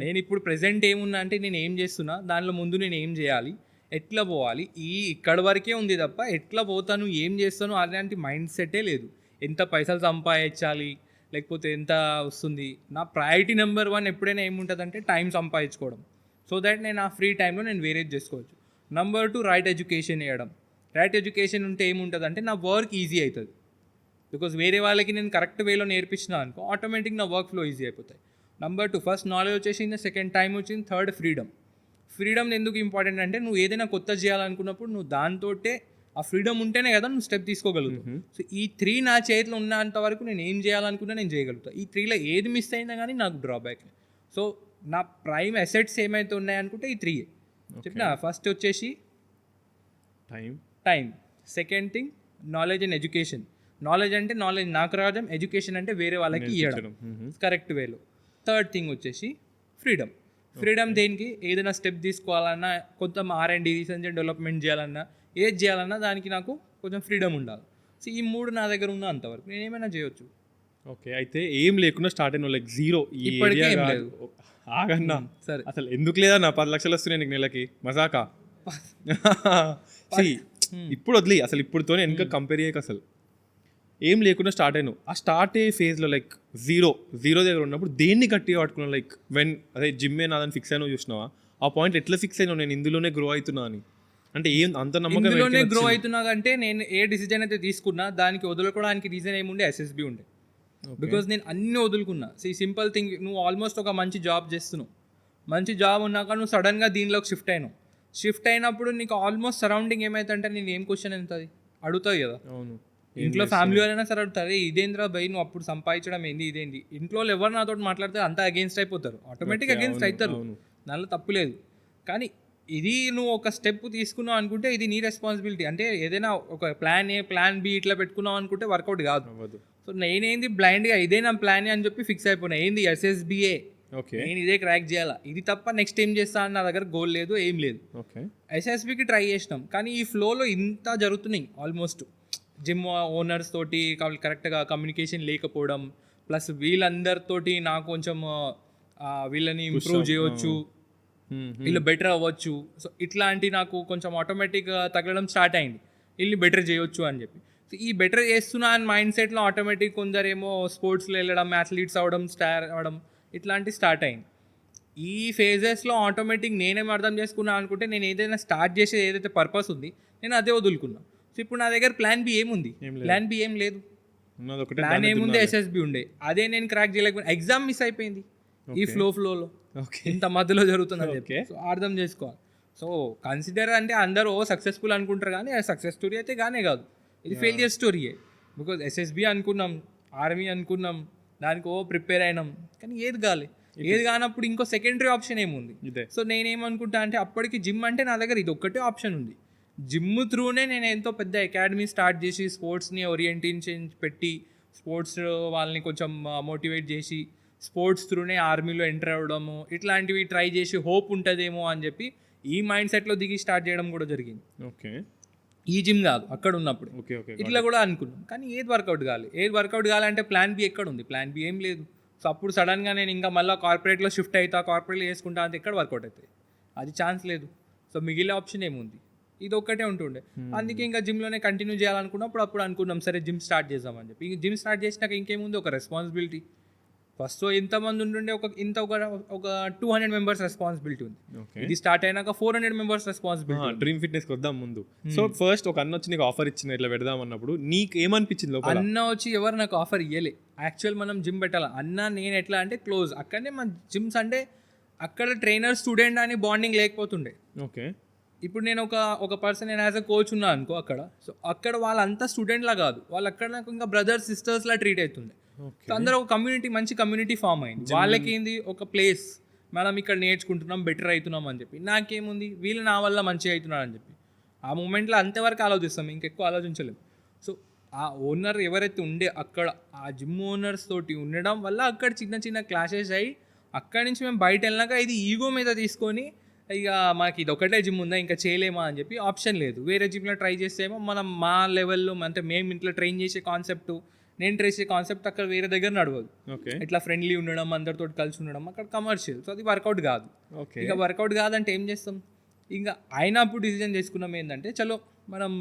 నేను ఇప్పుడు ప్రెసెంట్ ఏమున్నా అంటే నేను ఏం చేస్తున్నా, దానిలో ముందు నేను ఏం చేయాలి, ఎట్లా పోవాలి, ఇక్కడ వరకే ఉంది తప్ప ఎట్లా పోతాను, ఏం చేస్తాను అలాంటి మైండ్ సెట్టే లేదు. ఎంత పైసలు సంపాదించాలి లేకపోతే ఎంత వస్తుంది, నా ప్రయారిటీ నెంబర్ 1 ఎప్పుడైనా ఏముంటుందంటే టైం సంపాదించుకోవడం. సో దట్ నేను ఆ ఫ్రీ టైంలో నేను వేరేది చేసుకోవచ్చు. నెంబర్ 2 రైట్ ఎడ్యుకేషన్ వేయడం. రైట్ ఎడ్యుకేషన్ ఉంటే ఏముంటుంది అంటే నా వర్క్ ఈజీ అవుతుంది. బికాజ్ వేరే వాళ్ళకి నేను కరెక్ట్ వేలో నేర్పించిన అనుకో ఆటోమేటిక్ నా వర్క్ ఫ్లో ఈజీ అయిపోతాయి. నెంబర్ 2 ఫస్ట్ నాలెడ్జ్ వచ్చేసింది, సెకండ్ టైం వచ్చింది, థర్డ్ ఫ్రీడమ్. ఫ్రీడమ్ ఎందుకు ఇంపార్టెంట్ అంటే నువ్వు ఏదైనా కొత్త చేయాలనుకున్నప్పుడు నువ్వు దాంతోటే ఆ ఫ్రీడమ్ ఉంటేనే కదా నువ్వు స్టెప్ తీసుకోగలుగుతావు. సో ఈ 3 నా చేతిలో ఉన్నంత వరకు నేను ఏం చేయాలనుకున్నా నేను చేయగలుగుతాను. ఈ 3లో ఏది మిస్ అయినా కానీ నాకు డ్రాబ్యాక్. సో నా ప్రైమ్ అసెట్స్ ఏమైతే ఉన్నాయనుకుంటే ఈ 3 చెప్పిన. ఫస్ట్ వచ్చేసి time, second thing knowledge and education. Knowledge అంటే నాలెడ్జ్ నాకు రావడం, ఎడ్యుకేషన్ అంటే వేరే వాళ్ళకి ఇవ్వడం కరెక్ట్ వేలో. థర్డ్ థింగ్ వచ్చేసి ఫ్రీడమ్. ఫ్రీడమ్ దేనికి, ఏదైనా స్టెప్ తీసుకోవాలన్నా, కొంత R&D రీసెర్చ్ అండ్ డెవలప్మెంట్ చేయాలన్నా, ఏది చేయాలన్నా దానికి నాకు కొంచెం ఫ్రీడమ్ ఉండాలి. సో ఈ 3 నా దగ్గర ఉన్న అంతవరకు నేను ఏమైనా చేయొచ్చు. ఓకే, అయితే ఏం లేకుండా స్టార్ట్ అయిన లైక్ జీరో ఇప్పటికే ఏం లేదు. ఆగన్నా సరే అసలు ఎందుకు లేదా నా 10 లక్షలు వస్తున్నాయి నీకు నెలకి మజాకా. ఇప్పుడు వదిలి అసలు ఇప్పుడుతోనే వెనక కంపేర్ చేయక, అసలు ఏం లేకుండా స్టార్ట్ అయినావు. ఆ స్టార్ట్ అయ్యే ఫేజ్లో లైక్ జీరో దగ్గర ఉన్నప్పుడు దేన్ని గట్టిగా పట్టుకున్నావు? లైక్ అదే జిమ్మే నాదని ఫిక్స్ అయినావు చూసినావా, ఆ పాయింట్ ఎట్లా ఫిక్స్ అయినావు నేను ఇందులోనే గ్రో అవుతున్నా అని? అంటే ఏం అంత నమ్మకం ఇందులోనే గ్రో అవుతున్నా అంటే నేను ఏ డిసిజన్ అయితే తీసుకున్నా దానికి వదులుకోవడానికి రీజన్ ఏముండే, SSB ఉండే. బికాజ్ నేను అన్ని వదులుకున్నా. సింపుల్ థింగ్, నువ్వు ఆల్మోస్ట్ ఒక మంచి జాబ్ చేస్తున్నావు, మంచి జాబ్ ఉన్నాక నువ్వు సడన్గా దీనిలోకి షిఫ్ట్ అయినావు. షిఫ్ట్ అయినప్పుడు నీకు ఆల్మోస్ట్ సరౌండింగ్ ఏమైతుందంటే నేను ఏం క్వశ్చన్ అవుతుంది అడుగుతావు కదా. అవును, ఇంట్లో ఫ్యామిలీ వాళ్ళైనా సరే అడుగుతారు, ఇదేంద్రా భయ్ నువ్వు అప్పుడు సంపాదించడం ఏంది, ఇదేంటి. ఇంట్లో ఎవరు నాతో మాట్లాడితే అంతా అగేన్స్ట్ అయిపోతారు, ఆటోమేటిక్ అగేన్స్ట్ అవుతారు, దానిలో తప్పు లేదు. కానీ ఇది నువ్వు ఒక స్టెప్ తీసుకున్నావు అనుకుంటే ఇది నీ రెస్పాన్సిబిలిటీ. అంటే ఏదైనా ఒక ప్లాన్ A ప్లాన్ B ఇట్లా పెట్టుకున్నావు అనుకుంటే వర్కౌట్ కాదు. సో నేనేంది బ్లైండ్గా ఇదే నా ప్లాన్ అని చెప్పి ఫిక్స్ అయిపోయినా, ఏంది SSBA, నేను ఇదే క్రాక్ చేయాలా, ఇది తప్ప నెక్స్ట్ ఏం చేస్తా అని నా దగ్గర గోల్ లేదు, ఏం లేదు. SSBకి ట్రై చేసినాం, కానీ ఈ ఫ్లోలో ఇంత జరుగుతున్నాయి. ఆల్మోస్ట్ జిమ్ ఓనర్స్ తోటి కరెక్ట్గా కమ్యూనికేషన్ లేకపోవడం, ప్లస్ వీళ్ళందరితోటి నాకు కొంచెం వీళ్ళని ఇంప్రూవ్ చేయవచ్చు, వీళ్ళు బెటర్ అవ్వచ్చు. సో ఇట్లాంటి నాకు కొంచెం ఆటోమేటిక్గా తగ్గడం స్టార్ట్ అయింది, వీళ్ళని బెటర్ చేయొచ్చు అని చెప్పి. సో ఈ బెటర్ చేస్తున్నా అని మైండ్ సెట్లో ఆటోమేటిక్ కొందరేమో స్పోర్ట్స్లో వెళ్ళడం, అథ్లీట్స్ అవ్వడం, స్టార్ అవ్వడం, ఇట్లాంటి స్టార్ట్ అయింది. ఈ ఫేజెస్లో ఆటోమేటిక్ నేనేం అర్థం చేసుకున్నా అనుకుంటే నేను ఏదైనా స్టార్ట్ చేసేది ఏదైతే పర్పస్ ఉంది నేను అదే వదులుకున్నా. సో ఇప్పుడు నా దగ్గర ప్లాన్ B ఏముంది, ప్లాన్ B ఏం లేదు. ప్లాన్ ఏముంది, SSB ఉండే, అదే నేను క్రాక్ చేయలేకపోయినా. ఎగ్జామ్ మిస్ అయిపోయింది ఈ ఫ్లోలో, ఇంత మధ్యలో జరుగుతుందని చెప్పి. సో అర్థం చేసుకోవాలి. సో కన్సిడర్ అంటే అందరూ సక్సెస్ఫుల్ అనుకుంటారు, కానీ అది సక్సెస్ స్టోరీ అయితే కానే కాదు, ఇది ఫెయిలియర్ స్టోరీయే. బికాజ్ SSB అనుకున్నాం, ఆర్మీ అనుకున్నాం, దానికి ప్రిపేర్ అయినాం, కానీ ఏది కానప్పుడు ఇంకో సెకండరీ ఆప్షన్ ఏముంది. సో నేనేమనుకుంటా అంటే అప్పటికి జిమ్ అంటే నా దగ్గర ఇది ఒక్కటే ఆప్షన్ ఉంది. జిమ్ త్రూనే నేను ఎంతో పెద్ద అకాడమీ స్టార్ట్ చేసి స్పోర్ట్స్ని ఓరియంటేషన్ పెట్టి స్పోర్ట్స్ వాళ్ళని కొంచెం మోటివేట్ చేసి స్పోర్ట్స్ త్రూనే ఆర్మీలో ఎంటర్ అవ్వడము, ఇట్లాంటివి ట్రై చేసి హోప్ ఉంటుందేమో అని చెప్పి ఈ మైండ్ సెట్లో దిగి స్టార్ట్ చేయడం కూడా జరిగింది. ఈ జిమ్ కాదు, అక్కడ ఉన్నప్పుడు ఇట్లా కూడా అనుకున్నాం, కానీ ఏది వర్కౌట్ కావాలంటే ప్లాన్ B ఎక్కడ ఉంది, ప్లాన్ B ఏం లేదు. సో అప్పుడు సడన్గా నేను ఇంకా మళ్ళీ కార్పొరేట్లో షిఫ్ట్ అవుతా, కార్పొరేట్లో చేసుకుంటా అంటే ఎక్కడ వర్కౌట్ అవుతాయి, అది ఛాన్స్ లేదు. సో మిగిలిన ఆప్షన్ ఏముంది, ఇది ఒక్కటే ఉంటుండే. అందుకే ఇంకా జిమ్లోనే కంటిన్యూ చేయాలనుకున్నప్పుడు అప్పుడు అనుకున్నాం సరే జిమ్ స్టార్ట్ చేద్దామని చెప్పి. జిమ్ స్టార్ట్ చేసినాక ఇంకేముంది, ఒక రెస్పాన్సిబిలిటీ. ఫస్ట్ ఎంతమంది ఉంటుండే, ఒక 200 మెంబర్స్ రెస్పాన్సిబిలిటీ ఉంది. ఇది స్టార్ట్ అయినాక 400 మెంబర్స్ రెస్పాన్సిబిలిటీ. డ్రీమ్ ఫిట్నెస్కి వద్దాం ముందు. సో ఫస్ట్ ఒక అన్న వచ్చి నీకు ఆఫర్ ఇచ్చిన ఇట్లా పెడదాం అన్నప్పుడు నీకు ఏమనిపించింది? అన్న వచ్చి ఎవరు నాకు ఆఫర్ ఇవ్వలే. యాక్చువల్ మనం జిమ్ పెట్టాలి, అన్న నేను ఎట్లా అంటే క్లోజ్, అక్కడనే మన జిమ్స్ అంటే అక్కడ ట్రైనర్ స్టూడెంట్ అని బాండింగ్ లేకపోతుండే. ఇప్పుడు నేను ఒక పర్సన్, నేను యాజ్ అ కోచ్ ఉన్నా అనుకో అక్కడ. సో అక్కడ వాళ్ళంతా స్టూడెంట్లా కాదు, వాళ్ళు అక్కడ నాకు ఇంకా బ్రదర్స్ సిస్టర్స్లా ట్రీట్ అవుతుండే. సో అందరూ ఒక కమ్యూనిటీ, మంచి కమ్యూనిటీ ఫామ్ అయింది. వాళ్ళకి ఏంది, ఒక ప్లేస్ మనం ఇక్కడ నేర్చుకుంటున్నాం బెటర్ అవుతున్నాం అని చెప్పి. నాకేముంది వీళ్ళు నా వల్ల మంచిగా అవుతున్నారు అని చెప్పి ఆ మూమెంట్లో అంతవరకు ఆలోచిస్తాం, ఇంకెక్కువ ఆలోచించలేము. సో ఆ ఓనర్ ఎవరైతే ఉండే అక్కడ ఆ జిమ్ ఓనర్స్ తోటి ఉండడం వల్ల అక్కడ చిన్న చిన్న క్లాషెస్ అయ్యి అక్కడి నుంచి మేము బయట వెళ్ళినాక ఇది ఈగో మీద తీసుకొని ఇక మాకు ఇది ఒకటే జిమ్ ఉందా ఇంకా చేయలేమా అని చెప్పి ఆప్షన్ లేదు. వేరే జిమ్లో ట్రై చేస్తేమో మనం మా లెవెల్లో అంటే మేము ఇంట్లో ట్రైన్ చేసే కాన్సెప్ట్, నేను ట్రై చేసే కాన్సెప్ట్ అక్కడ వేరే దగ్గర నడవదు. ఓకే ఇట్లా ఫ్రెండ్లీ ఉండడం, అందరితో కలిసి ఉండడం అక్కడ కమర్షియల్. సో అది వర్కౌట్ కాదు. ఓకే ఇక వర్కౌట్ కాదంటే ఏం చేస్తాం? ఇంకా అయినప్పుడు డిసిజన్ చేసుకున్నాం ఏంటంటే చలో మనం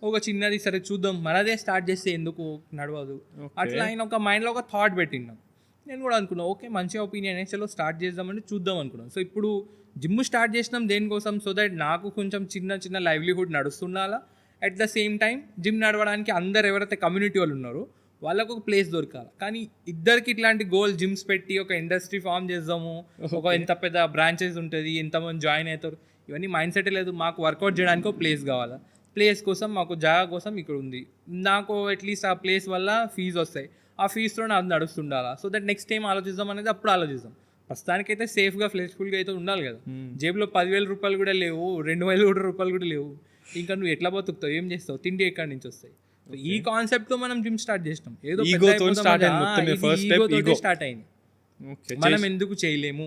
ఒక చిన్నది సరే చూద్దాం, మనదే స్టార్ట్ చేస్తే ఎందుకు నడవదు అట్లా ఆయన ఒక మైండ్లో ఒక థాట్ పెట్టినాం. నేను కూడా అనుకున్నాను ఓకే మంచి ఒపీనియన్ చలో స్టార్ట్ చేద్దామని చూద్దాం అనుకున్నాను. సో ఇప్పుడు జిమ్ స్టార్ట్ చేసినాం దేనికోసం? సో దట్ నాకు కొంచెం చిన్న చిన్న లైవ్లీహుడ్ నడుస్తుండాలా, at the same time gym నడవడానికి అందరు ఎవరైతే కమ్యూనిటీ వాళ్ళు ఉన్నారో వాళ్ళకు ఒక ప్లేస్ దొరకాలి. కానీ ఇద్దరికి ఇట్లాంటి గోల్ జిమ్స్ పెట్టి ఒక ఇండస్ట్రీ ఫామ్ చేద్దాము, ఒక ఎంత పెద్ద బ్రాంచెస్ ఉంటుంది, ఎంతమంది జాయిన్ అవుతారు, ఇవన్నీ మైండ్ సెట్ లేదు. మాకు వర్కౌట్ చేయడానికి ఒక ప్లేస్ కావాలా, ప్లేస్ కోసం మాకు జాగా కోసం ఇక్కడ ఉంది, నాకు అట్లీస్ట్ ఆ ప్లేస్ వల్ల ఫీజు వస్తాయి, ఆ ఫీజుతో అది నడుస్తుండాలా. సో దట్ నెక్స్ట్ టైం ఆలోచిద్దాం అనేది అప్పుడు ఆలోచిద్దాం. ప్రస్తుతానికైతే సేఫ్గా ఫ్లెక్సిబుల్గా అయితే ఉండాలి కదా. జేబులో 10,000 రూపాయలు కూడా లేవు, 2,000 రూపాయలు కూడా లేవు, ఇంకా నువ్వు ఎట్లా బతుకుతావు, ఏం చేస్తావు, తిండి ఎక్కడి నుంచి వస్తాయి. ఈ కాన్సెప్ట్తో మనం జిమ్ స్టార్ట్ చేసినాం. ఏదో స్టార్ట్ అయింది, మనం ఎందుకు చేయలేము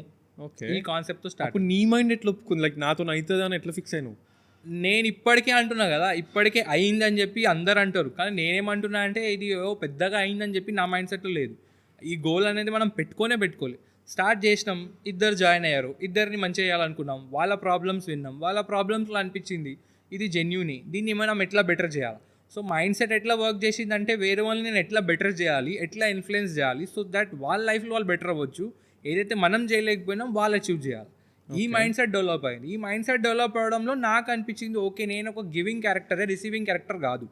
ఈ కాన్సెప్ట్తో స్టార్ట్. అప్పుడు నీ మైండ్ ఎట్లా ఒప్పుకుంది, లైక్ నాతో అవుతుంది అని ఎట్లా ఫిక్స్ అయినావు? నేను ఇప్పటికే అంటున్నా కదా, ఇప్పటికే అయిందని చెప్పి అందరు అంటారు, కానీ నేనేమంటున్నా అంటే ఇది పెద్దగా అయిందని చెప్పి నా మైండ్ సెట్లో లేదు. ఈ గోల్ అనేది మనం పెట్టుకోలే. స్టార్ట్ చేసినాం, ఇద్దరు జాయిన్ అయ్యారు, ఇద్దరిని మంచిగా చేయాలనుకున్నాం, వాళ్ళ ప్రాబ్లమ్స్ విన్నాం, వాళ్ళ ప్రాబ్లమ్స్లో అనిపించింది ఇది జెన్యూని, దీన్ని మనం ఎట్లా బెటర్ చేయాలి. సో మైండ్ సెట్ ఎట్లా వర్క్ చేసిందంటే వేరే వాళ్ళని నేను ఎట్లా బెటర్ చేయాలి, ఎట్లా ఇన్ఫ్లుయెన్స్ చేయాలి, సో దట్ వాళ్ళ లైఫ్లో వాళ్ళు బెటర్ అవ్వచ్చు, ఏదైతే మనం చేయలేకపోయినాం వాళ్ళు అచీవ్ చేయాలి. ఈ మైండ్ సెట్ డెవలప్ అయింది. ఈ మైండ్ సెట్ డెవలప్ అవ్వడంలో నాకు అనిపించింది ఓకే నేను ఒక గివింగ్ క్యారెక్టరే, రిసీవింగ్ క్యారెక్టర్ కాదు.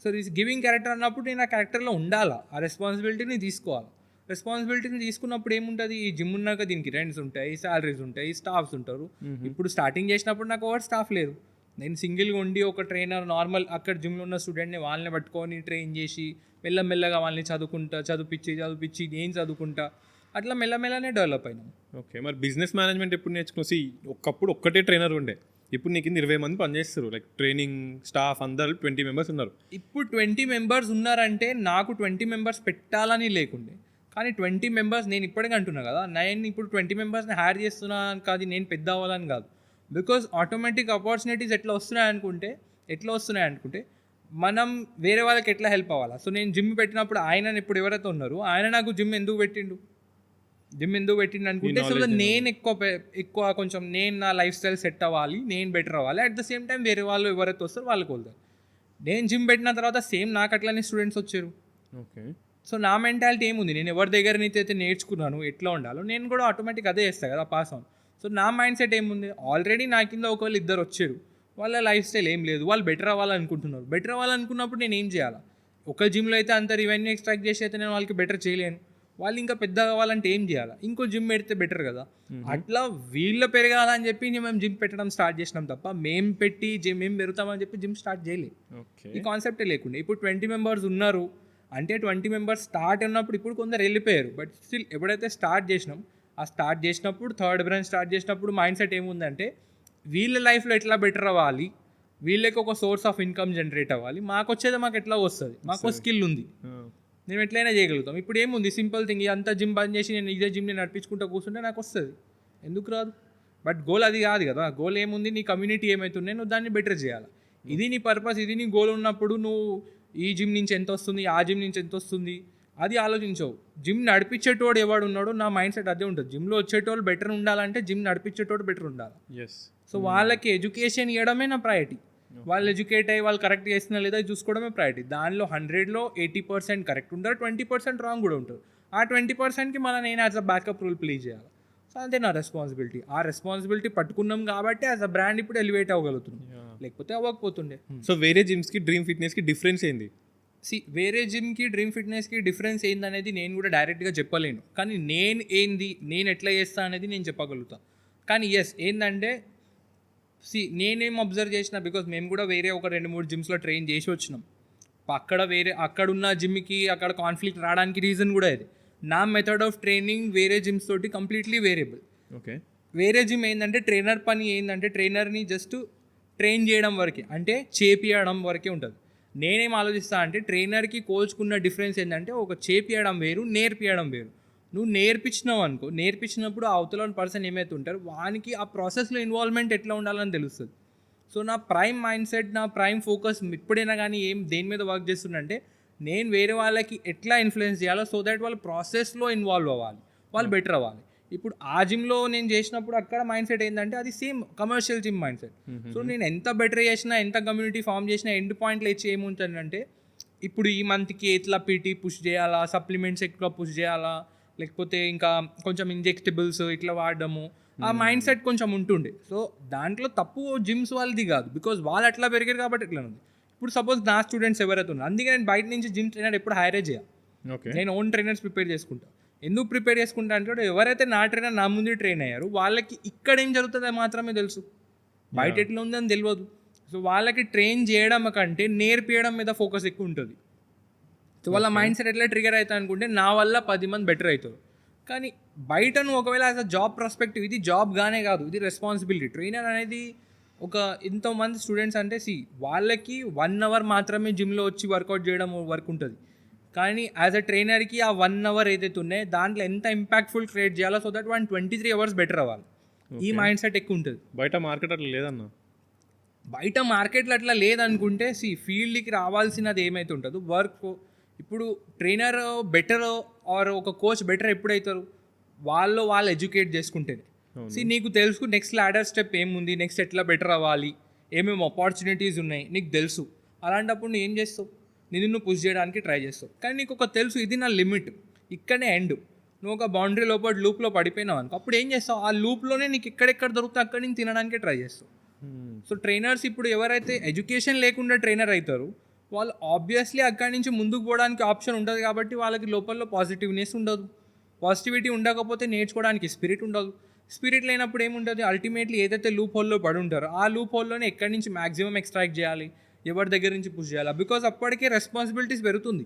సో గివింగ్ క్యారెక్టర్ అన్నప్పుడు నేను ఆ క్యారెక్టర్లో ఉండాలా, ఆ రెస్పాన్సిబిలిటీని తీసుకోవాలి. రెస్పాన్సిబిలిటీని తీసుకున్నప్పుడు ఏముంటుంది, ఈ జిమ్ ఉన్నాక దీనికి రెంట్స్ ఉంటాయి, శాలరీస్ ఉంటాయి, స్టాఫ్స్ ఉంటారు. ఇప్పుడు స్టార్టింగ్ చేసినప్పుడు నాకు ఓవర్ స్టాఫ్ లేదు, నేను సింగిల్గా ఉండి ఒక ట్రైనర్ నార్మల్ అక్కడ జిమ్లో ఉన్న స్టూడెంట్ని వాళ్ళని పట్టుకొని ట్రైన్ చేసి మెల్లమెల్లగా వాళ్ళని చదివించి నేను చదువుకుంటా, అట్లా మెల్లమెల్లనే డెవలప్ అయినాం. ఓకే, మరి బిజినెస్ మేనేజ్మెంట్ ఎప్పుడు నేర్చుకున్నావు? ఒకప్పుడు ఒక్కటే ట్రైనర్ ఉండే, ఇప్పుడు నీకు 20 మంది పనిచేస్తారు, లైక్ ట్రైనింగ్ స్టాఫ్ అందరు 20 మెంబర్స్ ఉన్నారు. ఇప్పుడు 20 మెంబర్స్ ఉన్నారంటే నాకు 20 మెంబర్స్ పెట్టాలని లేకుండే, కానీ 20 మెంబర్స్ నేను ఇప్పటికే అంటున్నా కదా, నేను ఇప్పుడు 20 మెంబర్స్ని హైర్ చేస్తున్నాను కాదు, నేను పెద్ద అవ్వాలని కాదు. బికాజ్ ఆటోమేటిక్ ఆపర్చునిటీస్ ఎట్లా వస్తున్నాయనుకుంటే మనం వేరే వాళ్ళకి ఎట్లా హెల్ప్ అవ్వాలా. సో నేను జిమ్ పెట్టినప్పుడు ఆయన ఇప్పుడు ఎవరైతే ఉన్నారో ఆయన నాకు జిమ్ ఎందుకు పెట్టిండు అనుకుంటే, సో నేను ఎక్కువ కొంచెం నేను నా లైఫ్ స్టైల్ సెట్ అవ్వాలి, నేను బెటర్ అవ్వాలి, అట్ ద సేమ్ టైం వేరే వాళ్ళు ఎవరైతే వస్తారో వాళ్ళకి వెళ్తారు. నేను జిమ్ పెట్టిన తర్వాత సేమ్ నాకు అట్లానే స్టూడెంట్స్ వచ్చారు. ఓకే, సో నా మెంటాలిటీ ఏముంది, నేను ఎవరి దగ్గర నుంచి అయితే నేర్చుకున్నాను ఎట్లా ఉండాలో నేను కూడా ఆటోమేటిక్ అదే చేస్తాను కదా, పాస్ ఆన్. సో నా మైండ్ సెట్ ఏముంది, ఆల్రెడీ నా కింద ఒకవేళ ఇద్దరు వచ్చారు, వాళ్ళ లైఫ్ స్టైల్ ఏం లేదు, వాళ్ళు బెటర్ అవ్వాలనుకుంటున్నారు. బెటర్ అవ్వాలనుకున్నప్పుడు నేను ఏం చేయాలి? ఒక జిమ్లో అయితే అంత రెవెన్యూ ఎక్స్ట్రాక్ట్ చేసి అయితే నేను వాళ్ళకి బెటర్ చేయలేను. వాళ్ళు ఇంకా పెద్ద కావాలంటే ఏం చేయాలి? ఇంకో జిమ్ పెడితే బెటర్ కదా. అట్లా వీళ్ళు పెరగాలని చెప్పి మేము జిమ్ పెట్టడం స్టార్ట్ చేసినాం తప్ప మేము పెట్టి మేము పెరుగుతామని చెప్పి జిమ్ స్టార్ట్ చేయలేదు. ఈ కాన్సెప్టే లేకుండా ఇప్పుడు 20 మెంబర్స్ ఉన్నారు అంటే 20 మెంబర్స్ స్టార్ట్ ఉన్నప్పుడు ఇప్పుడు కొందరు వెళ్ళిపోయారు. బట్ స్టిల్ ఎప్పుడైతే స్టార్ట్ చేసినప్పుడు థర్డ్ బ్రాంచ్ స్టార్ట్ చేసినప్పుడు మైండ్ సెట్ ఏముందంటే వీళ్ళ లైఫ్లో ఎట్లా బెటర్ అవ్వాలి, వీళ్ళకి ఒక సోర్స్ ఆఫ్ ఇన్కమ్ జనరేట్ అవ్వాలి, మాకు వచ్చేది మాకు ఎట్లా వస్తుంది, మాకు స్కిల్ ఉంది, మేము ఎట్లయినా చేయగలుగుతాం. ఇప్పుడు ఏముంది సింపుల్ థింగ్, అంత జిమ్ బంద్ చేసి నేను ఇదే జిమ్ని నడిపించుకుంటూ కూర్చుంటే నాకు వస్తుంది, ఎందుకు రాదు? బట్ గోల్ అది కాదు కదా. గోల్ ఏముంది, నీ కమ్యూనిటీ ఏమవుతుంది నువ్వు దాన్ని బెటర్ చేయాలి, ఇది నీ పర్పస్, ఇది నీ గోల్ ఉన్నప్పుడు నువ్వు ఈ జిమ్ నుంచి ఎంత వస్తుంది, ఆ జిమ్ నుంచి ఎంత వస్తుంది అది ఆలోచించవు. జిమ్ నడిపించేటోడు ఎవడు ఉన్నాడో నా మైండ్ సెట్ అదే ఉంటుంది. జిమ్లో వచ్చేటోళ్ళు బెటర్ ఉండాలంటే జిమ్ నడిపించేటోడు బెటర్ ఉండాలి. సో వాళ్ళకి ఎడ్యుకేషన్ ఇవ్వడమే నా ప్రయారిటీ. వాళ్ళు ఎడ్యుకేట్ అయ్యి వాళ్ళు కరెక్ట్ చేస్తున్నా లేదా చూసుకోవడమే ప్రయారిటీ. దానిలో 100లో 80% కరెక్ట్ ఉంటారు, 20% రాంగ్ కూడా ఉంటారు. ఆ 20%కి నేను as a backup role play చేయాలి. సో అంతే నా రెస్పాన్సిబిలిటీ. ఆ రెస్పాన్సిబిలిటీ పట్టుకున్నాం కాబట్టి యాజ్ అ బ్రాండ్ ఇప్పుడు ఎలివేట్ అవ్వగలుగుతున్నాం, లేకపోతే అవ్వకపోతుండే. సో వేరే జిమ్స్కి డ్రీమ్ ఫిట్నెస్కి డిఫరెన్స్ ఏంది? వేరే జిమ్కి డ్రీమ్ ఫిట్నెస్కి డిఫరెన్స్ ఏందనేది నేను కూడా డైరెక్ట్గా చెప్పలేను, కానీ నేను ఎట్లా చేస్తా అనేది నేను చెప్పగలుగుతా. కానీ ఎస్ ఏంటంటే నేనేం అబ్జర్వ్ చేసిన, బికాజ్ మేము కూడా వేరే ఒక 2-3 జిమ్స్లో ట్రైన్ చేసి వచ్చినాం. అక్కడున్న జిమ్కి అక్కడ కాన్ఫ్లిక్ట్ రావడానికి రీజన్ కూడా ఇది. నా మెథడ్ ఆఫ్ ట్రైనింగ్ వేరే జిమ్స్ తోటి కంప్లీట్లీ వేరియబుల్. ఓకే. వేరే జిమ్ ఏంటంటే ట్రైనర్ పని ఏంటంటే ట్రైనర్ని జస్ట్ ట్రైన్ చేయడం వరకే, అంటే చేపియడం వరకే ఉంటుంది. నేనేం ఆలోచిస్తా అంటే ట్రైనర్కి కోచ్కున్న డిఫరెన్స్ ఏంటంటే ఒక చేపియడం వేరు, నేర్పియడం వేరు. నువ్వు నేర్పించినావు అనుకో, నేర్పించినప్పుడు ఆ అవతల పర్సన్ ఏమైతే ఉంటారు వానికి ఆ ప్రాసెస్లో ఇన్వాల్వ్మెంట్ ఎట్లా ఉండాలని తెలుస్తుంది. సో నా ప్రైమ్ మైండ్ సెట్, నా ప్రైమ్ ఫోకస్ ఎప్పుడైనా కానీ దేని మీద వర్క్ చేస్తుందంటే నేను వేరే వాళ్ళకి ఎట్లా ఇన్ఫ్లుయెన్స్ చేయాలో, సో దట్ వాళ్ళు ప్రాసెస్లో ఇన్వాల్వ్ అవ్వాలి, వాళ్ళు బెటర్ అవ్వాలి. ఇప్పుడు ఆ జిమ్లో నేను చేసినప్పుడు అక్కడ మైండ్ సెట్ ఏంటంటే అది same commercial gym mind set. So నేను ఎంత బెటర్ చేసినా, ఎంత కమ్యూనిటీ ఫామ్ చేసినా ఎండ్ పాయింట్లో ఇచ్చి ఏముంటుందంటే ఇప్పుడు ఈ మంత్కి ఎట్లా పీటీ పుష్ చేయాలా, సప్లిమెంట్స్ ఎక్కువ పుష్ చేయాలా, లేకపోతే ఇంకా కొంచెం ఇంజెక్టబుల్స్ ఇట్లా వాడడము, ఆ మైండ్ సెట్ కొంచెం ఉంటుండే. సో దాంట్లో తప్పు జిమ్స్ వాళ్ళది కాదు, బికాజ్ వాళ్ళు అట్లా పెరిగారు కాబట్టి ఎట్లా ఉంది. ఇప్పుడు సపోజ్ నా స్టూడెంట్స్ ఎవరైతే ఉన్నారు, అందుకే నేను బయట నుంచి జిమ్ ట్రైనర్ ఎప్పుడు హైరే చేయాలి. ఓకే. నేను ఓన్ ట్రైనర్స్ ప్రిపేర్ చేసుకుంటా. ఎందుకు ప్రిపేర్ చేసుకుంటా అంటే ఎవరైతే నా ట్రైనర్ నా ముందు ట్రైన్ అయ్యారు వాళ్ళకి ఇక్కడ ఏం జరుగుతుందో మాత్రమే తెలుసు, బయట ఎట్లా ఉందని తెలియదు. సో వాళ్ళకి ట్రైన్ చేయడం కంటే నేర్పియడం మీద ఫోకస్ ఎక్కువ ఉంటుంది. సో వాళ్ళ మైండ్ సెట్ ఎట్లా ట్రిగర్ అవుతా అనుకుంటే నా వల్ల 10 మంది బెటర్ అవుతారు. కానీ బయట నువ్వు ఒకవేళ యాజ్ అ జాబ్ పర్స్పెక్టివ్, ఇది జాబ్ గానే కాదు, ఇది రెస్పాన్సిబిలిటీ. ట్రైనర్ అనేది ఒక ఎంతోమంది స్టూడెంట్స్ అంటే వాళ్ళకి 1 అవర్ మాత్రమే జిమ్లో వచ్చి వర్కౌట్ చేయడం వర్క్ ఉంటుంది. కానీ యాజ్ అ ట్రైనర్కి ఆ 1 అవర్ ఏదైతే ఉన్నాయో దాంట్లో ఎంత ఇంపాక్ట్ఫుల్ క్రియేట్ చేయాలో, సో దట్ 23 అవర్స్ బెటర్ అవ్వాలి. ఈ మైండ్ సెట్ ఎక్కువ ఉంటుంది. బయట మార్కెట్ అట్లా లేదన్న. బయట మార్కెట్లో అట్లా లేదనుకుంటే ఫీల్డ్కి రావాల్సినది ఏమైతే ఉంటుందో వర్క్. ఇప్పుడు ట్రైనర్ బెటర్ ఆర్ ఒక కోచ్ బెటర్ ఎప్పుడవుతారు, వాళ్ళు ఎడ్యుకేట్ చేసుకుంటేనే. నీకు తెలుసు నెక్స్ట్ లాడర్ స్టెప్ ఏముంది, నెక్స్ట్ ఎట్లా బెటర్ అవ్వాలి, ఏమేమి ఆపర్చునిటీస్ ఉన్నాయి నీకు తెలుసు. అలాంటప్పుడు నువ్వు ఏం చేస్తావు, నిన్ను పుష్ చేయడానికి ట్రై చేస్తావు. కానీ నీకు ఒక తెలుసు ఇది నా లిమిట్, ఇక్కడనే ఎండ్. నువ్వు ఒక బౌండరీ లోపల లూప్లో పడిపోయినావు అనుకో, అప్పుడు ఏం చేస్తావు, ఆ లూప్లోనే నీకు ఎక్కడెక్కడ దొరుకుతా అక్కడి నుంచి తినడానికి ట్రై చేస్తావు. సో ట్రైనర్స్ ఇప్పుడు ఎవరైతే ఎడ్యుకేషన్ లేకుండా ట్రైనర్ అవుతారు వాళ్ళు ఆబ్వియస్లీ అక్కడి నుంచి ముందుకు పోవడానికి ఆప్షన్ ఉంటుంది. కాబట్టి వాళ్ళకి లోపల పాజిటివ్నెస్ ఉండదు, పాజిటివిటీ ఉండకపోతే నేర్చుకోవడానికి స్పిరిట్ ఉండదు. స్పిరిట్ లేనప్పుడు ఏముంటుంది, అల్టిమేట్లీ ఏదైతే లూప్ హోల్లో పడి ఉంటారో ఆ లూప్ హోల్లోనే ఎక్కడి నుంచి మ్యాక్సిమం ఎక్స్ట్రాక్ట్ చేయాలి, ఎవరి దగ్గర నుంచి పుష్ చేయాలి. బికాజ్ అప్పటికే రెస్పాన్సిబిలిటీస్ పెరుగుతుంది.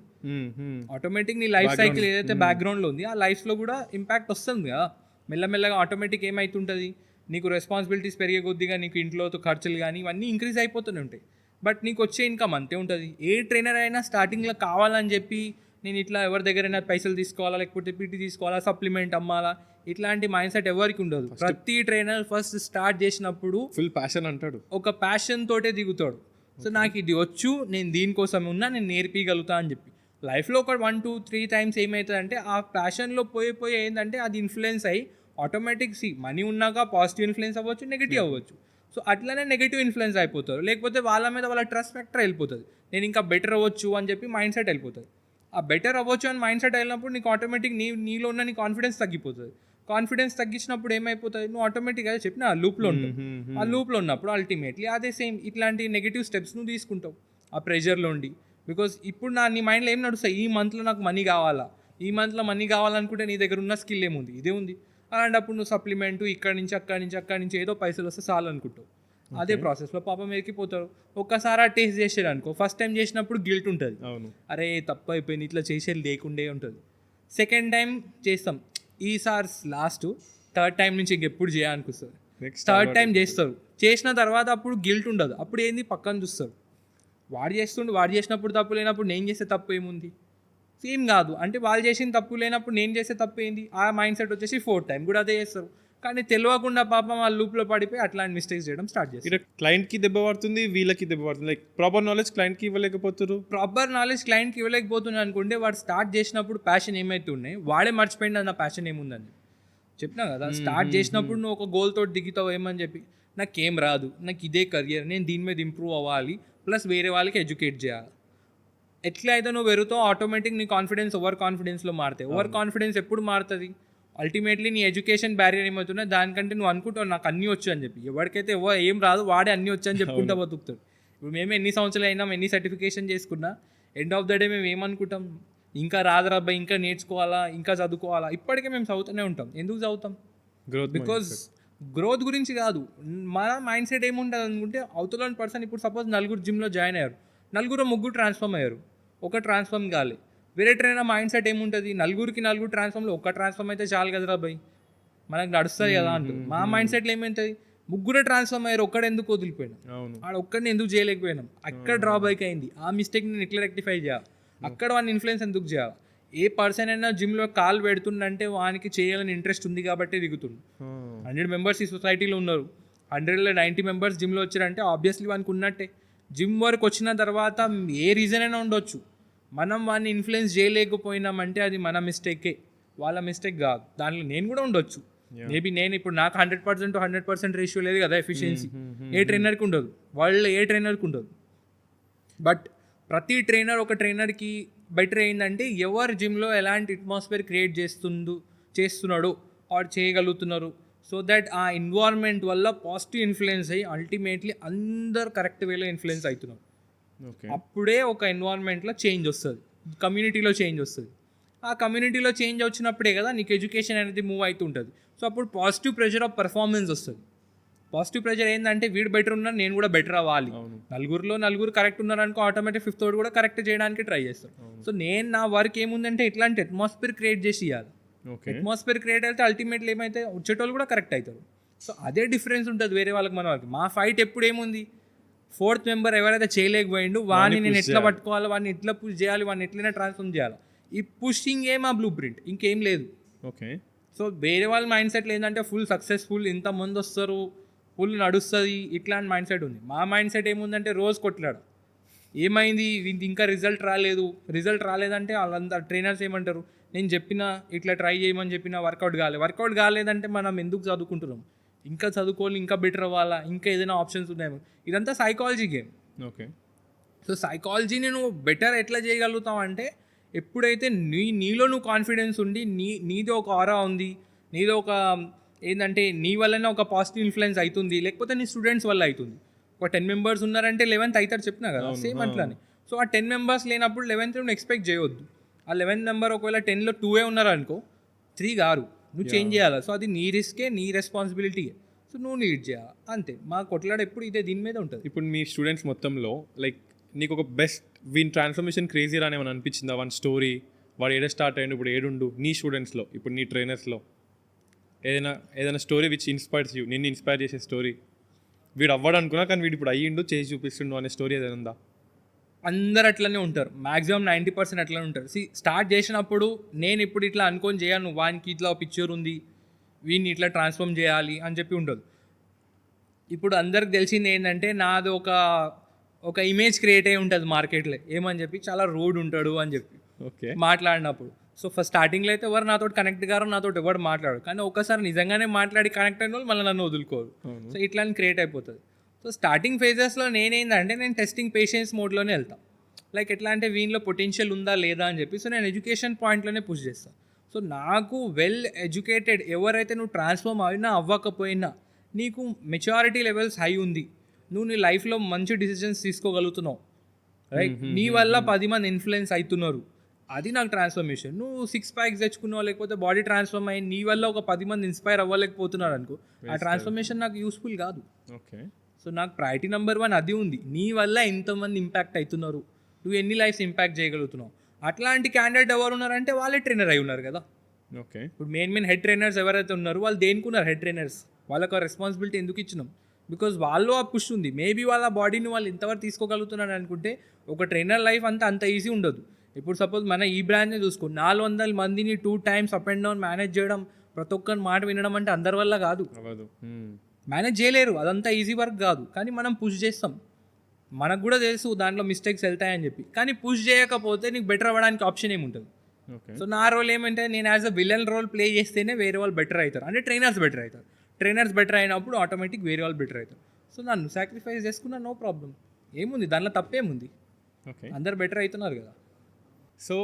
ఆటోమేటిక్ నీ లైఫ్ సైకిల్ ఏదైతే బ్యాక్గ్రౌండ్లో ఉంది ఆ లైఫ్లో కూడా ఇంపాక్ట్ వస్తుంది కదా. మెల్లమెల్లగా ఆటోమేటిక్ ఏమవుతుంటుంది, నీకు రెస్పాన్సిబిలిటీస్ పెరిగే కొద్దిగా నీకు ఇంట్లో ఖర్చులు కానీ ఇవన్నీ ఇంక్రీజ్ అయిపోతూనే ఉంటాయి. బట్ నీకు వచ్చే ఇన్కమ్ అంతే ఉంటుంది. ఏ ట్రైనర్ అయినా స్టార్టింగ్లో కావాలని చెప్పి నేను ఇట్లా ఎవరి దగ్గరైనా పైసలు తీసుకోవాలా, లేకపోతే పీటీ తీసుకోవాలా, సప్లిమెంట్ అమ్మాలా, ఇట్లాంటి మైండ్ సెట్ ఎవరికి ఉండదు. ప్రతి ట్రైనర్ ఫస్ట్ స్టార్ట్ చేసినప్పుడు ఫుల్ ప్యాషన్ అంటాడు, ఒక ప్యాషన్ తోటే దిగుతాడు. సో నాకు ఇది వచ్చు, నేను దీనికోసం ఉన్నా, నేను నేర్పించగలుగుతా అని చెప్పి. లైఫ్లో ఒక 1, 2, 3 టైమ్స్ ఏమవుతుందంటే ఆ ప్యాషన్లో పోయి ఏంటంటే అది ఇన్ఫ్లుయెన్స్ అయ్యి ఆటోమేటిక్ మనీ ఉన్నాక పాజిటివ్ ఇన్ఫ్లుయెన్స్ అవ్వచ్చు, నెగిటివ్ అవ్వచ్చు. సో అట్లనే నెగిటివ్ ఇన్ఫ్లుయెన్స్ అయిపోతారు. లేకపోతే వాళ్ళ మీద వాళ్ళ ట్రస్ట్ ఫ్యాక్టర్ వెళ్ళిపోతుంది. నేను ఇంకా బెటర్ అవ్వచ్చు అని చెప్పి మైండ్ సెట్ వెళ్ళిపోతుంది. ఆ బెటర్ అవ్వచ్చు అని మైండ్ సెట్ వెళ్ళినప్పుడు నీకు ఆటోమేటిక్ నీలో ఉన్న నీ కాన్ఫిడెన్స్ తగ్గిపోతుంది. కాన్ఫిడెన్స్ తగ్గించినప్పుడు ఏమైపోతుంది, నువ్వు ఆటోమేటిక్గా చెప్పిన ఆ లూప్లో ఉంటావు. ఆ లూప్లో ఉన్నప్పుడు అల్టిమేట్లీ అదే సేమ్ ఇట్లాంటి నెగిటివ్ స్టెప్స్ నువ్వు తీసుకుంటావు ఆ ప్రెషర్లో ఉండి. బికాజ్ ఇప్పుడు నీ మైండ్లో ఏం నడుస్తాయి, ఈ మంత్లో నాకు మనీ కావాలా, ఈ మంత్లో మనీ కావాలనుకుంటే నీ దగ్గర ఉన్న స్కిల్ ఏముంది, ఇదే ఉంది. అలాంటప్పుడు నువ్వు సప్లిమెంట్ ఇక్కడి నుంచి ఏదో పైసలు వస్తే చాలు అనుకుంటావు. అదే ప్రాసెస్లో పాపం ఎక్కిపోతారు. ఒక్కసారి ఆ టేస్ట్ చేసేది అనుకో, ఫస్ట్ టైం చేసినప్పుడు గిల్ట్ ఉంటుంది, అరే తప్పు అయిపోయింది, ఇట్లా చేసేది లేకుండే ఉంటుంది. సెకండ్ టైం చేస్తాం, ఈసారి లాస్ట్, థర్డ్ టైం నుంచి ఇంకెప్పుడు చేయాలనిపిస్తుంది. థర్డ్ టైం చేస్తారు, చేసిన తర్వాత అప్పుడు గిల్ట్ ఉండదు. అప్పుడు ఏంది పక్కన చూస్తారు, వాడు చేసినప్పుడు తప్పు లేనప్పుడు నేను చేసే తప్పు ఏముంది, సేమ్ కాదు అంటే వాళ్ళు చేసిన తప్పు లేనప్పుడు నేను చేసే తప్పు ఏంది, ఆ మైండ్ సెట్ వచ్చేసి 4th టైం కూడా అదే చేస్తారు. కానీ తెలియకుండా పాపం వాళ్ళ లూప్లో పడిపోయి అట్లాంటి మిస్టేక్స్ చేయడం స్టార్ట్ చేస్తారు. క్లయింట్కి దెబ్బ పడుతుంది, వీళ్ళకి దెబ్బ పడుతుంది. లైక్ ప్రాపర్ నాలెడ్జ్ క్లయింట్కి ఇవ్వలేకపోతారు. ప్రాపర్ నాలెడ్జ్ క్లయింట్కి ఇవ్వలేకపోతున్నా అనుకుంటే వాడు స్టార్ట్ చేసినప్పుడు ప్యాషన్ ఏమైతే ఉన్నాయి వాడే మర్చిపోయింది నా ప్యాషన్ ఏముందని చెప్పినా కదా. స్టార్ట్ చేసినప్పుడు నువ్వు ఒక గోల్ తోటి దిగుతావు ఏమని చెప్పి, నాకేం రాదు, నాకు ఇదే కెరియర్, నేను దీని మీద ఇంప్రూవ్ అవ్వాలి, ప్లస్ వేరే వాళ్ళకి ఎడ్యుకేట్ చేయాలి. ఎట్లా అయితే నువ్వు పెరుగుతావు ఆటోమేటిక్ నీ కాన్ఫిడెన్స్ ఓవర్ కాన్ఫిడెన్స్లో మారుతాయి. ఓవర్ కాన్ఫిడెన్స్ ఎప్పుడు మారుతుంది, అల్టిమేట్లీ నీ ఎడ్యుకేషన్ బ్యారియర్ ఏమవుతున్నా దానికంటే నువ్వు అనుకుంటావు నాకు అన్నీ వచ్చు అని చెప్పి. ఎవరికైతే ఏం రాదు వాడే అన్నీ వచ్చు అని చెప్పుకుంటా బతుకుతాడు. ఇప్పుడు మేము ఎన్ని సంవత్సరాలు అయినా ఎన్ని సర్టిఫికేషన్ చేసుకున్నా ఎండ్ ఆఫ్ ద డే మేము ఏమనుకుంటాం, ఇంకా రాదురా అబ్బాయి, ఇంకా నేర్చుకోవాలా, ఇంకా చదువుకోవాలా. ఇప్పటికే మేము చదువుతూనే ఉంటాం. ఎందుకు చదువుతాం, బికాజ్ గ్రోత్ గురించి కాదు. మన మైండ్ సెట్ ఏముంటుంది అనుకుంటే అవతల పర్సన్ ఇప్పుడు సపోజ్ 4 జిమ్లో జాయిన్ అయ్యారు, 4 3 ట్రాన్స్ఫార్మ్ అయ్యారు, ఒక ట్రాన్స్ఫార్మ్ కాలే. వేరే ట్రైనర్ మైండ్ సెట్ ఏముంటుంది, నలుగురికి నలుగురు ట్రాన్స్ఫామ్లో ఒక్క ట్రాన్స్ఫామ్ అయితే చాలు కదరా భయ్, మనకు నడుస్తుంది కదా అంటుంది. మా మైండ్ సెట్లో ఏమవుతుంది, ముగ్గురు ట్రాన్స్ఫామ్ అయ్యారు, ఒక్కడు ఎందుకు వదిలిపోయినాం, అవును ఆడ ఒక్కడిని ఎందుకు చేయలేకపోయినాం, అక్కడ డ్రాబ్యాక్ అయింది, ఆ మిస్టేక్ నేను ఎట్లా రెక్టిఫై చేయాలి, అక్కడ వాడిని ఇన్ఫ్లుయెన్స్ ఎందుకు చేయాలి. ఏ పర్సన్ అయినా జిమ్లో కాలు పెడుతుండంటే వానికి చేయాలని ఇంట్రెస్ట్ ఉంది కాబట్టి దిగుతుంది. 100 మెంబర్స్ ఈ సొసైటీలో ఉన్నారు, 100లో 90 మెంబర్స్ జిమ్లో వచ్చారంటే ఆబ్వియస్లీ వానికి ఉన్నట్టే. జిమ్ వరకు వచ్చిన తర్వాత ఏ రీజన్ అయినా ఉండొచ్చు, మనం వాడిని ఇన్ఫ్లుయెన్స్ చేయలేకపోయినామంటే అది మన మిస్టేకే, వాళ్ళ మిస్టేక్ కాదు. దాంట్లో నేను కూడా ఉండొచ్చు, మేబీ నేను ఇప్పుడు నాకు 100% to 100% రేషియో లేదు కదా ఎఫిషియన్సీ, ఏ ట్రైనర్కి ఉండదు, వాళ్ళు ఏ ట్రైనర్కి ఉండదు. బట్ ప్రతి ట్రైనర్ ఒక ట్రైనర్కి బెటర్ ఏంటంటే ఎవరు జిమ్లో ఎలాంటి అట్మాస్ఫియర్ క్రియేట్ చేస్తున్నాడు ఆర్ చేయగలుగుతున్నారు, సో దట్ ఆ ఎన్వైర్న్మెంట్ వల్ల పాజిటివ్ ఇన్ఫ్లుయెన్స్ అయ్యి అల్టిమేట్లీ అందరు కరెక్ట్ వేలో ఇన్ఫ్లుయెన్స్ అవుతున్నారు. ఓకే అప్పుడే ఒక ఎన్వైర్న్మెంట్లో చేంజ్ వస్తుంది, కమ్యూనిటీలో చేంజ్ వస్తుంది. ఆ కమ్యూనిటీలో చేంజ్ వచ్చినప్పుడే కదా నీకు ఎడ్యుకేషన్ అనేది మూవ్ అవుతుంటుంది. సో అప్పుడు పాజిటివ్ ప్రెషర్ ఆఫ్ పర్ఫార్మెన్స్ వస్తుంది. పాజిటివ్ ప్రెషర్ ఏంటంటే వీడు బెటర్ ఉన్నారు, నేను కూడా బెటర్ అవ్వాలి. నలుగురిలో నలుగురు కరెక్ట్ ఉన్నారనుకో ఆటోమేటిక్ ఫిఫ్త్ వాడు కూడా కరెక్ట్ చేయడానికి ట్రై చేస్తాను. సో నేను నా వర్క్ ఏముందంటే ఇట్లాంటి అట్మాస్ఫియర్ క్రియేట్ చేసి ఇవ్వాలి. అట్మాస్ఫియర్ క్రియేట్ అయితే అల్టిమేట్లీ ఏమైతే వచ్చేటోళ్ళు కూడా కరెక్ట్ అవుతారు. సో అదే డిఫరెన్స్ ఉంటుంది వేరే వాళ్ళకి మన వాళ్ళకి. మా ఫైట్ ఎప్పుడు ఏముంది, 4th మెంబర్ ఎవరైతే చేయలేకపోయిండు వాడిని నేను ఎట్లా పట్టుకోవాలి, వాడిని ఎట్లా పుష్ చేయాలి, వాడిని ఎట్లైనా ట్రాన్స్ఫార్మ్ చేయాలి. ఈ పుషింగ్ ఏ మా బ్లూ ప్రింట్, ఇంకేం లేదు. ఓకే సో వేరే వాళ్ళ మైండ్ సెట్లో ఏంటంటే ఫుల్ సక్సెస్ఫుల్, ఇంతమంది వస్తారు, ఫుల్ నడుస్తుంది, ఇట్లాంటి మైండ్ సెట్ ఉంది. మా మైండ్ సెట్ ఏముందంటే రోజు కొట్లాడు, ఏమైంది ఇంకా రిజల్ట్ రాలేదంటే వాళ్ళంతా ట్రైనర్స్ ఏమంటారు, నేను చెప్పినా ఇట్లా ట్రై చేయమని చెప్పినా వర్కౌట్ కాలేదంటే మనం ఎందుకు చదువుకుంటున్నాం, ఇంకా చదువుకోవాలి, ఇంకా బెటర్ అవ్వాలా, ఇంకా ఏదైనా ఆప్షన్స్ ఉన్నాయేమో. ఇదంతా సైకాలజీ గేమ్. ఓకే సో సైకాలజీని నువ్వు బెటర్ ఎట్లా చేయగలుగుతావు అంటే ఎప్పుడైతే నీలో నువ్వు కాన్ఫిడెన్స్ ఉండి నీది ఒక ఆరా ఉంది, నీదో ఒక ఏంటంటే నీ వల్లనే ఒక పాజిటివ్ ఇన్ఫ్లుయెన్స్ అవుతుంది, లేకపోతే నీ స్టూడెంట్స్ వల్ల అవుతుంది. ఒక 10 మెంబర్స్ ఉన్నారంటే 11th అవుతారు చెప్పినా కదా, సేమ్ అట్లానే. సో ఆ 10 మెంబర్స్ లేనప్పుడు 11th నువ్వు ఎక్స్పెక్ట్ చేయవద్దు. ఆ 11th మెంబర్ ఒకవేళ 10లో 2 ఉన్నారనుకో, 3 గారు నువ్వు చేంజ్ చేయాలి. సో అది నీ రిస్కే, నీ రెస్పాన్సిబిలిటీ. సో నువ్వు లీడ్ చేయాలి అంతే. మా కొట్లాడ ఎప్పుడు ఇదే దీని మీద ఉంటుంది. ఇప్పుడు మీ స్టూడెంట్స్ మొత్తంలో లైక్ నీకు ఒక బెస్ట్ వీన్ ట్రాన్స్ఫర్మేషన్ క్రేజీ రాని ఏమైనా అనిపించిందా? వన్ స్టోరీ, వాడు ఏడ స్టార్ట్ అయ్యిండు, ఇప్పుడు ఏడుండు నీ స్టూడెంట్స్లో, ఇప్పుడు నీ ట్రైనర్స్లో ఏదైనా స్టోరీ విచ్ ఇన్స్పైర్స్ యూ, నిన్ను ఇన్స్పైర్ చేసే స్టోరీ, వీడు అవ్వడు అనుకున్నా కానీ వీడు ఇప్పుడు అయ్యిండు చేసి చూపిస్తుండు అనే స్టోరీ ఏదైనా ఉందా? అందరు అట్లనే ఉంటారు, మ్యాక్సిమం 90% అట్లనే ఉంటారు. స్టార్ట్ చేసినప్పుడు నేను ఇప్పుడు ఇట్లా అనుకొని చేయను, వానికి ఇట్లా పిక్చర్ ఉంది, వీడిని ఇట్లా ట్రాన్స్ఫార్మ్ చేయాలి అని చెప్పి ఉండదు. ఇప్పుడు అందరికి తెలిసింది ఏంటంటే నాది ఒక ఇమేజ్ క్రియేట్ అయి ఉంటుంది మార్కెట్లో, ఏమని చెప్పి చాలా రూడ్ ఉంటాడు అని చెప్పి ఓకే మాట్లాడినప్పుడు. సో ఫస్ట్ స్టార్టింగ్లో అయితే ఎవరు నాతో కనెక్ట్ గారో నాతో ఎవరు మాట్లాడు, కానీ ఒకసారి నిజంగానే మాట్లాడి కనెక్ట్ అయిన వాళ్ళు మళ్ళీ నన్ను వదులుకోరు. సో ఇట్లా క్రియేట్ అయిపోతుంది. సో స్టార్టింగ్ ఫేజెస్లో నేను టెస్టింగ్ పేషెన్స్ మోడ్లోనే వెళ్తాను. లైక్ ఎట్లా అంటే వీనిలో పొటెన్షియల్ ఉందా లేదా అని చెప్పి. సో నేను ఎడ్యుకేషన్ పాయింట్లోనే పుష్ చేస్తాను. సో నాకు వెల్ ఎడ్యుకేటెడ్ ఎవరైతే నువ్వు ట్రాన్స్ఫార్మ్ అయినా అవ్వకపోయినా నీకు మెచ్యూరిటీ లెవెల్స్ హై ఉంది, నువ్వు నీ లైఫ్లో మంచి డిసిజన్స్ తీసుకోగలుగుతున్నావు, రైట్, నీ వల్ల 10 మంది ఇన్ఫ్లుయెన్స్ అవుతున్నారు, అది నాకు ట్రాన్స్ఫర్మేషన్. నువ్వు 6 packs తెచ్చుకున్నావు, లేకపోతే బాడీ ట్రాన్స్ఫార్మ్ అయ్యి నీ వల్ల ఒక 10 మంది ఇన్స్పైర్ అవ్వలేకపోతున్నారు అనుకో, ఆ ట్రాన్స్ఫర్మేషన్ నాకు యూస్ఫుల్ కాదు. ఓకే సో నాకు ప్రయారిటీ నెంబర్ 1 అది ఉంది. నీ వల్ల ఎంతమంది ఇంపాక్ట్ అవుతున్నారు, నువ్వు ఎన్ని లైఫ్స్ ఇంపాక్ట్ చేయగలుగుతున్నావు. అట్లాంటి క్యాండిడేట్ ఎవరు ఉన్నారంటే వాళ్ళే ట్రైనర్ అయి ఉన్నారు కదా. ఓకే ఇప్పుడు మెయిన్ హెడ్ ట్రైనర్స్ ఎవరైతే ఉన్నారో వాళ్ళు దేనికున్నారు హెడ్ ట్రైనర్స్, వాళ్ళకు రెస్పాన్సిబిలిటీ ఎందుకు ఇచ్చినాం, బికాజ్ వాళ్ళు ఆ పుష్ ఉంది. మేబీ వాళ్ళ బాడీని వాళ్ళు ఇంతవరకు తీసుకోగలుగుతున్నారు అనుకుంటే ఒక ట్రైనర్ లైఫ్ అంత ఈజీ ఉండదు. ఇప్పుడు సపోజ్ మన ఈ బ్రాంచ్ని చూసుకో, 400 మందిని 2 times up and down manage చేయడం, ప్రతి ఒక్కరి మాట వినడం అంటే అందరి వల్ల కాదు, మేనేజ్ చేయలేరు, అదంతా ఈజీ వర్క్ కాదు. కానీ మనం పుష్ చేస్తాం, మనకు కూడా తెలుసు దాంట్లో మిస్టేక్స్ వెళ్తాయని చెప్పి, కానీ పుష్ చేయకపోతే నీకు బెటర్ అవ్వడానికి ఆప్షన్ ఏముంటుంది. సో నా రోల్ ఏమంటే నేను as a villain role play చేస్తేనే వేరే వాళ్ళు బెటర్ అవుతారు, అంటే ట్రైనర్స్ బెటర్ అవుతారు. ట్రైనర్స్ బెటర్ అయినప్పుడు ఆటోమేటిక్ వేరే వాళ్ళు బెటర్ అవుతారు. సో నన్ను సాక్రిఫైస్ చేసుకున్నా నో ప్రాబ్లం, ఏముంది దాంట్లో తప్పేముంది, ఓకే అందరు బెటర్ అవుతున్నారు కదా. సో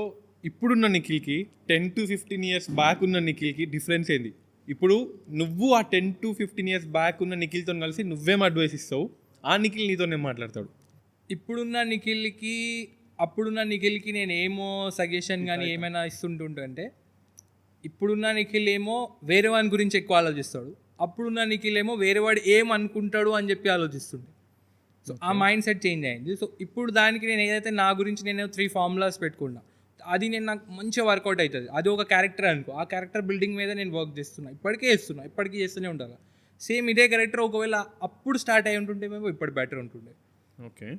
ఇప్పుడున్న నిఖిల్కి 10 to 15 years బ్యాక్ ఉన్న నిఖిల్కి డిఫరెన్స్ ఏంది? ఇప్పుడు నువ్వు ఆ 10 to 15 years బ్యాక్ ఉన్న నిఖిల్తో కలిసి నువ్వేం అడ్వైస్ ఇస్తావు, ఆ నిఖిల్ నీతోనే మాట్లాడతాడు? ఇప్పుడున్న నిఖిల్కి అప్పుడున్న నిఖిల్కి నేను ఏమో సజెషన్ కానీ ఏమైనా ఇస్తుంటుంటే, ఇప్పుడున్న నిఖిల్ ఏమో వేరే వాని గురించి ఎక్కువ ఆలోచిస్తాడు, అప్పుడున్న నిఖిల్ ఏమో వేరేవాడు ఏం అనుకుంటాడు అని చెప్పి ఆలోచిస్తుండే. సో ఆ మైండ్ సెట్ చేంజ్ అయింది. సో ఇప్పుడు దానికి నేను ఏదైతే నా గురించి నేను 3 formulas పెట్టుకున్నా, అది నేను నాకు మంచిగా వర్కౌట్ అవుతుంది. అది ఒక క్యారెక్టర్ అనుకో, ఆ క్యారెక్టర్ బిల్డింగ్ మీద నేను వర్క్ చేస్తున్నా, ఇప్పటికీ చేస్తూనే ఉండాలి. సేమ్ ఇదే క్యారెక్టర్ ఒకవేళ అప్పుడు స్టార్ట్ అయి ఉంటుంటే మేము ఇప్పుడు బెటర్ ఉంటుండే. ఓకే.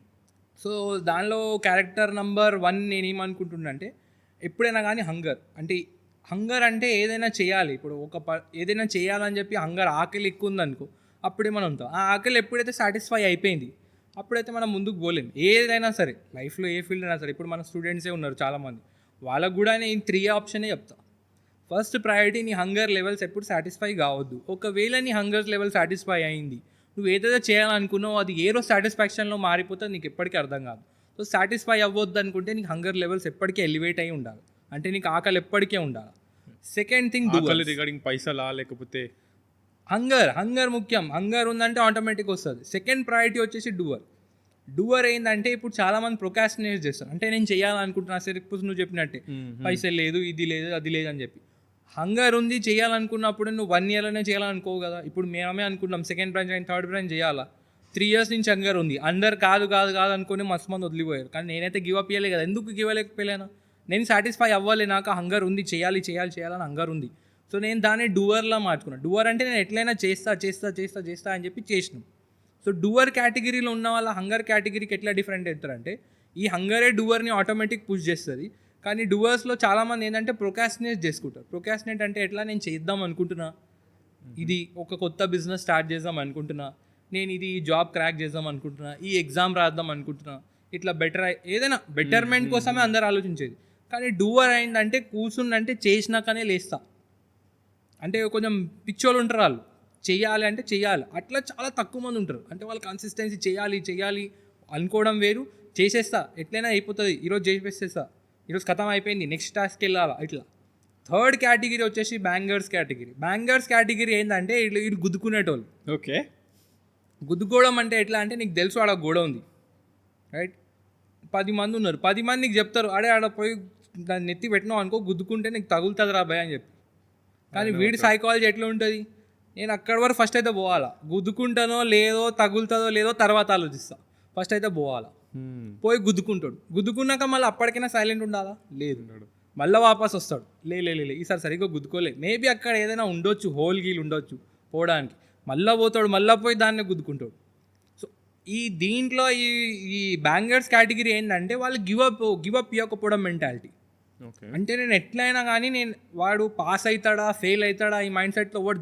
సో దానిలో క్యారెక్టర్ నెంబర్ 1 నేను ఏమనుకుంటున్నా అంటే ఎప్పుడైనా కానీ హంగర్ అంటే ఏదైనా చేయాలి. ఇప్పుడు ఏదైనా చేయాలని చెప్పి ఆకలి ఎక్కువ ఉందనుకో, అప్పుడే మనం ఉంటాం. ఆ ఆకలి ఎప్పుడైతే సాటిస్ఫై అయిపోయింది అప్పుడైతే మనం ముందుకు పోలేం. ఏదైనా సరే లైఫ్లో ఏ ఫీల్డ్ అయినా సరే. ఇప్పుడు మన స్టూడెంట్సే ఉన్నారు చాలామంది, వాళ్ళకు కూడా నేను 3 ఆప్షనే చెప్తా. ఫస్ట్ ప్రయారిటీ, నీ హంగర్ లెవెల్స్ ఎప్పుడు సాటిస్ఫై కావద్దు. ఒకవేళ నీ హంగర్ లెవెల్ సాటిస్ఫై అయింది, నువ్వు ఏదైతే చేయాలనుకున్నావో అది ఏ రోజు సాటిస్ఫాక్షన్లో మారిపోతే నీకు ఎప్పటికీ అర్థం కాదు. సో సాటిస్ఫై అవ్వద్దు అనుకుంటే నీకు హంగర్ లెవెల్స్ ఎప్పటికీ ఎలివేట్ అయి ఉండాలి, అంటే నీకు ఆకలి ఎప్పటికే ఉండాలి. సెకండ్ థింగ్ రిగార్డింగ్ పైసలా లేకపోతే హంగర్ ముఖ్యం. హంగర్ ఉందంటే ఆటోమేటిక్ వస్తుంది. సెకండ్ ప్రయారిటీ వచ్చేసి డూవర్ ఏంటంటే ఇప్పుడు చాలామంది ప్రొకాస్టినేట్ చేస్తారు. అంటే నేను చేయాలనుకుంటున్నా సరే, ఇప్పుడు నువ్వు చెప్పినట్టే పైసలు లేదు, ఇది లేదు, అది లేదు అని చెప్పి. హంగర్ ఉంది చేయాలనుకున్నప్పుడు నువ్వు 1 ఇయర్లోనే చేయాలనుకోవు కదా. ఇప్పుడు మేమే అనుకుంటున్నాం second branch and third branch చేయాలా, 3 years నుంచి హంగర్ ఉంది. అందరు కాదు అనుకుని మస్తు మంది వదిలిపోయారు. కానీ నేనైతే గివ్ అప్ ఇవ్వలే కదా. ఎందుకు గివ్ అవ్వలేకపోయాను? నేను సాటిస్ఫై అవ్వాలి, నాకు హంగర్ ఉంది, చేయాలని హంగర్ ఉంది. సో నేను దాన్ని డూవర్లా మార్చుకున్నాను. డూవర్ అంటే నేను ఎట్లయినా చేస్తా అని చెప్పి చేసినాం. సో డూవర్ కేటగిరీలో ఉన్న వాళ్ళ హంగర్ కేటగిరీకి ఎట్లా డిఫరెంట్ అవుతారంటే, ఈ హంగరే డూవర్ని ఆటోమేటిక్ పుష్ చేస్తుంది. కానీ డూవర్స్లో చాలామంది ఏంటంటే ప్రొకాస్టినేట్ చేసుకుంటారు. ప్రొకాస్టినేట్ అంటే ఎట్లా, నేను చేద్దాం అనుకుంటున్నా, ఇది ఒక కొత్త బిజినెస్ స్టార్ట్ చేద్దాం అనుకుంటున్నా, నేను ఇది జాబ్ క్రాక్ చేద్దాం అనుకుంటున్నా, ఈ ఎగ్జామ్ రాద్దాం అనుకుంటున్నా, ఇట్లా ఏదైనా బెటర్మెంట్ కోసమే అందరు ఆలోచించేది. కానీ డూవర్ అయిందంటే కూర్చుందంటే చేసినాకనే లేస్తా. అంటే కొంచెం పిచ్చోళ్ళు ఉంటారు, వాళ్ళు చెయ్యాలి అంటే చెయ్యాలి, అట్లా చాలా తక్కువ మంది ఉంటారు. అంటే వాళ్ళు కన్సిస్టెన్సీ చేయాలి అనుకోవడం వేరు, చేసేస్తా ఎట్లయినా అయిపోతుంది, ఈరోజు చేసేస్తా, ఈరోజు ఖతం అయిపోయింది, నెక్స్ట్ టాస్క్కి వెళ్ళాలా, ఇట్లా. థర్డ్ కేటగిరీ వచ్చేసి బ్యాంగర్స్ కేటగిరీ ఏంటంటే వీళ్ళు గుద్దుకునేటోళ్ళు. ఓకే. గుద్దుకోవడం అంటే ఎట్లా అంటే, నీకు తెలుసు ఆడ గోడ ఉంది, రైట్, 10 మంది ఉన్నారు, 10 మంది నీకు చెప్తారు, ఆడ పోయి దాన్ని నెత్తి పెట్టినావు అనుకో, గుద్దుకుంటే నీకు తగులుతుంది రా భయ అని చెప్పి. కానీ వీడి సైకాలజీ ఎట్లా ఉంటుంది, నేను అక్కడి వరకు ఫస్ట్ అయితే పోవాలా, గుద్దుకుంటానో లేదో, తగులుతుందో లేదో తర్వాత ఆలోచిస్తా, ఫస్ట్ అయితే పోవాలా. పోయి గుద్దుకున్నాక మళ్ళీ అప్పటికైనా సైలెంట్ ఉండాలా, లేదు, మళ్ళీ వాపస్ వస్తాడు, లే ఈసారి సరిగ్గా గుద్దుకోలే, మేబీ అక్కడ ఏదైనా ఉండొచ్చు, హోల్ గీల్ ఉండొచ్చు పోవడానికి, మళ్ళీ పోతాడు, మళ్ళీ పోయి దాన్ని గుద్దుకుంటాడు. సో దీంట్లో ఈ బ్యాంగర్స్ కేటగిరీ ఏంటంటే వాళ్ళు గివ్ అప్ ఇవ్వకపోవడం మెంటాలిటీ. అంటే నేను ఎట్లయినా కానీ వాడు పాస్ అవుతాడా ఫెయిల్ అవుతాడా ఈ మైండ్ సెట్లో వాడు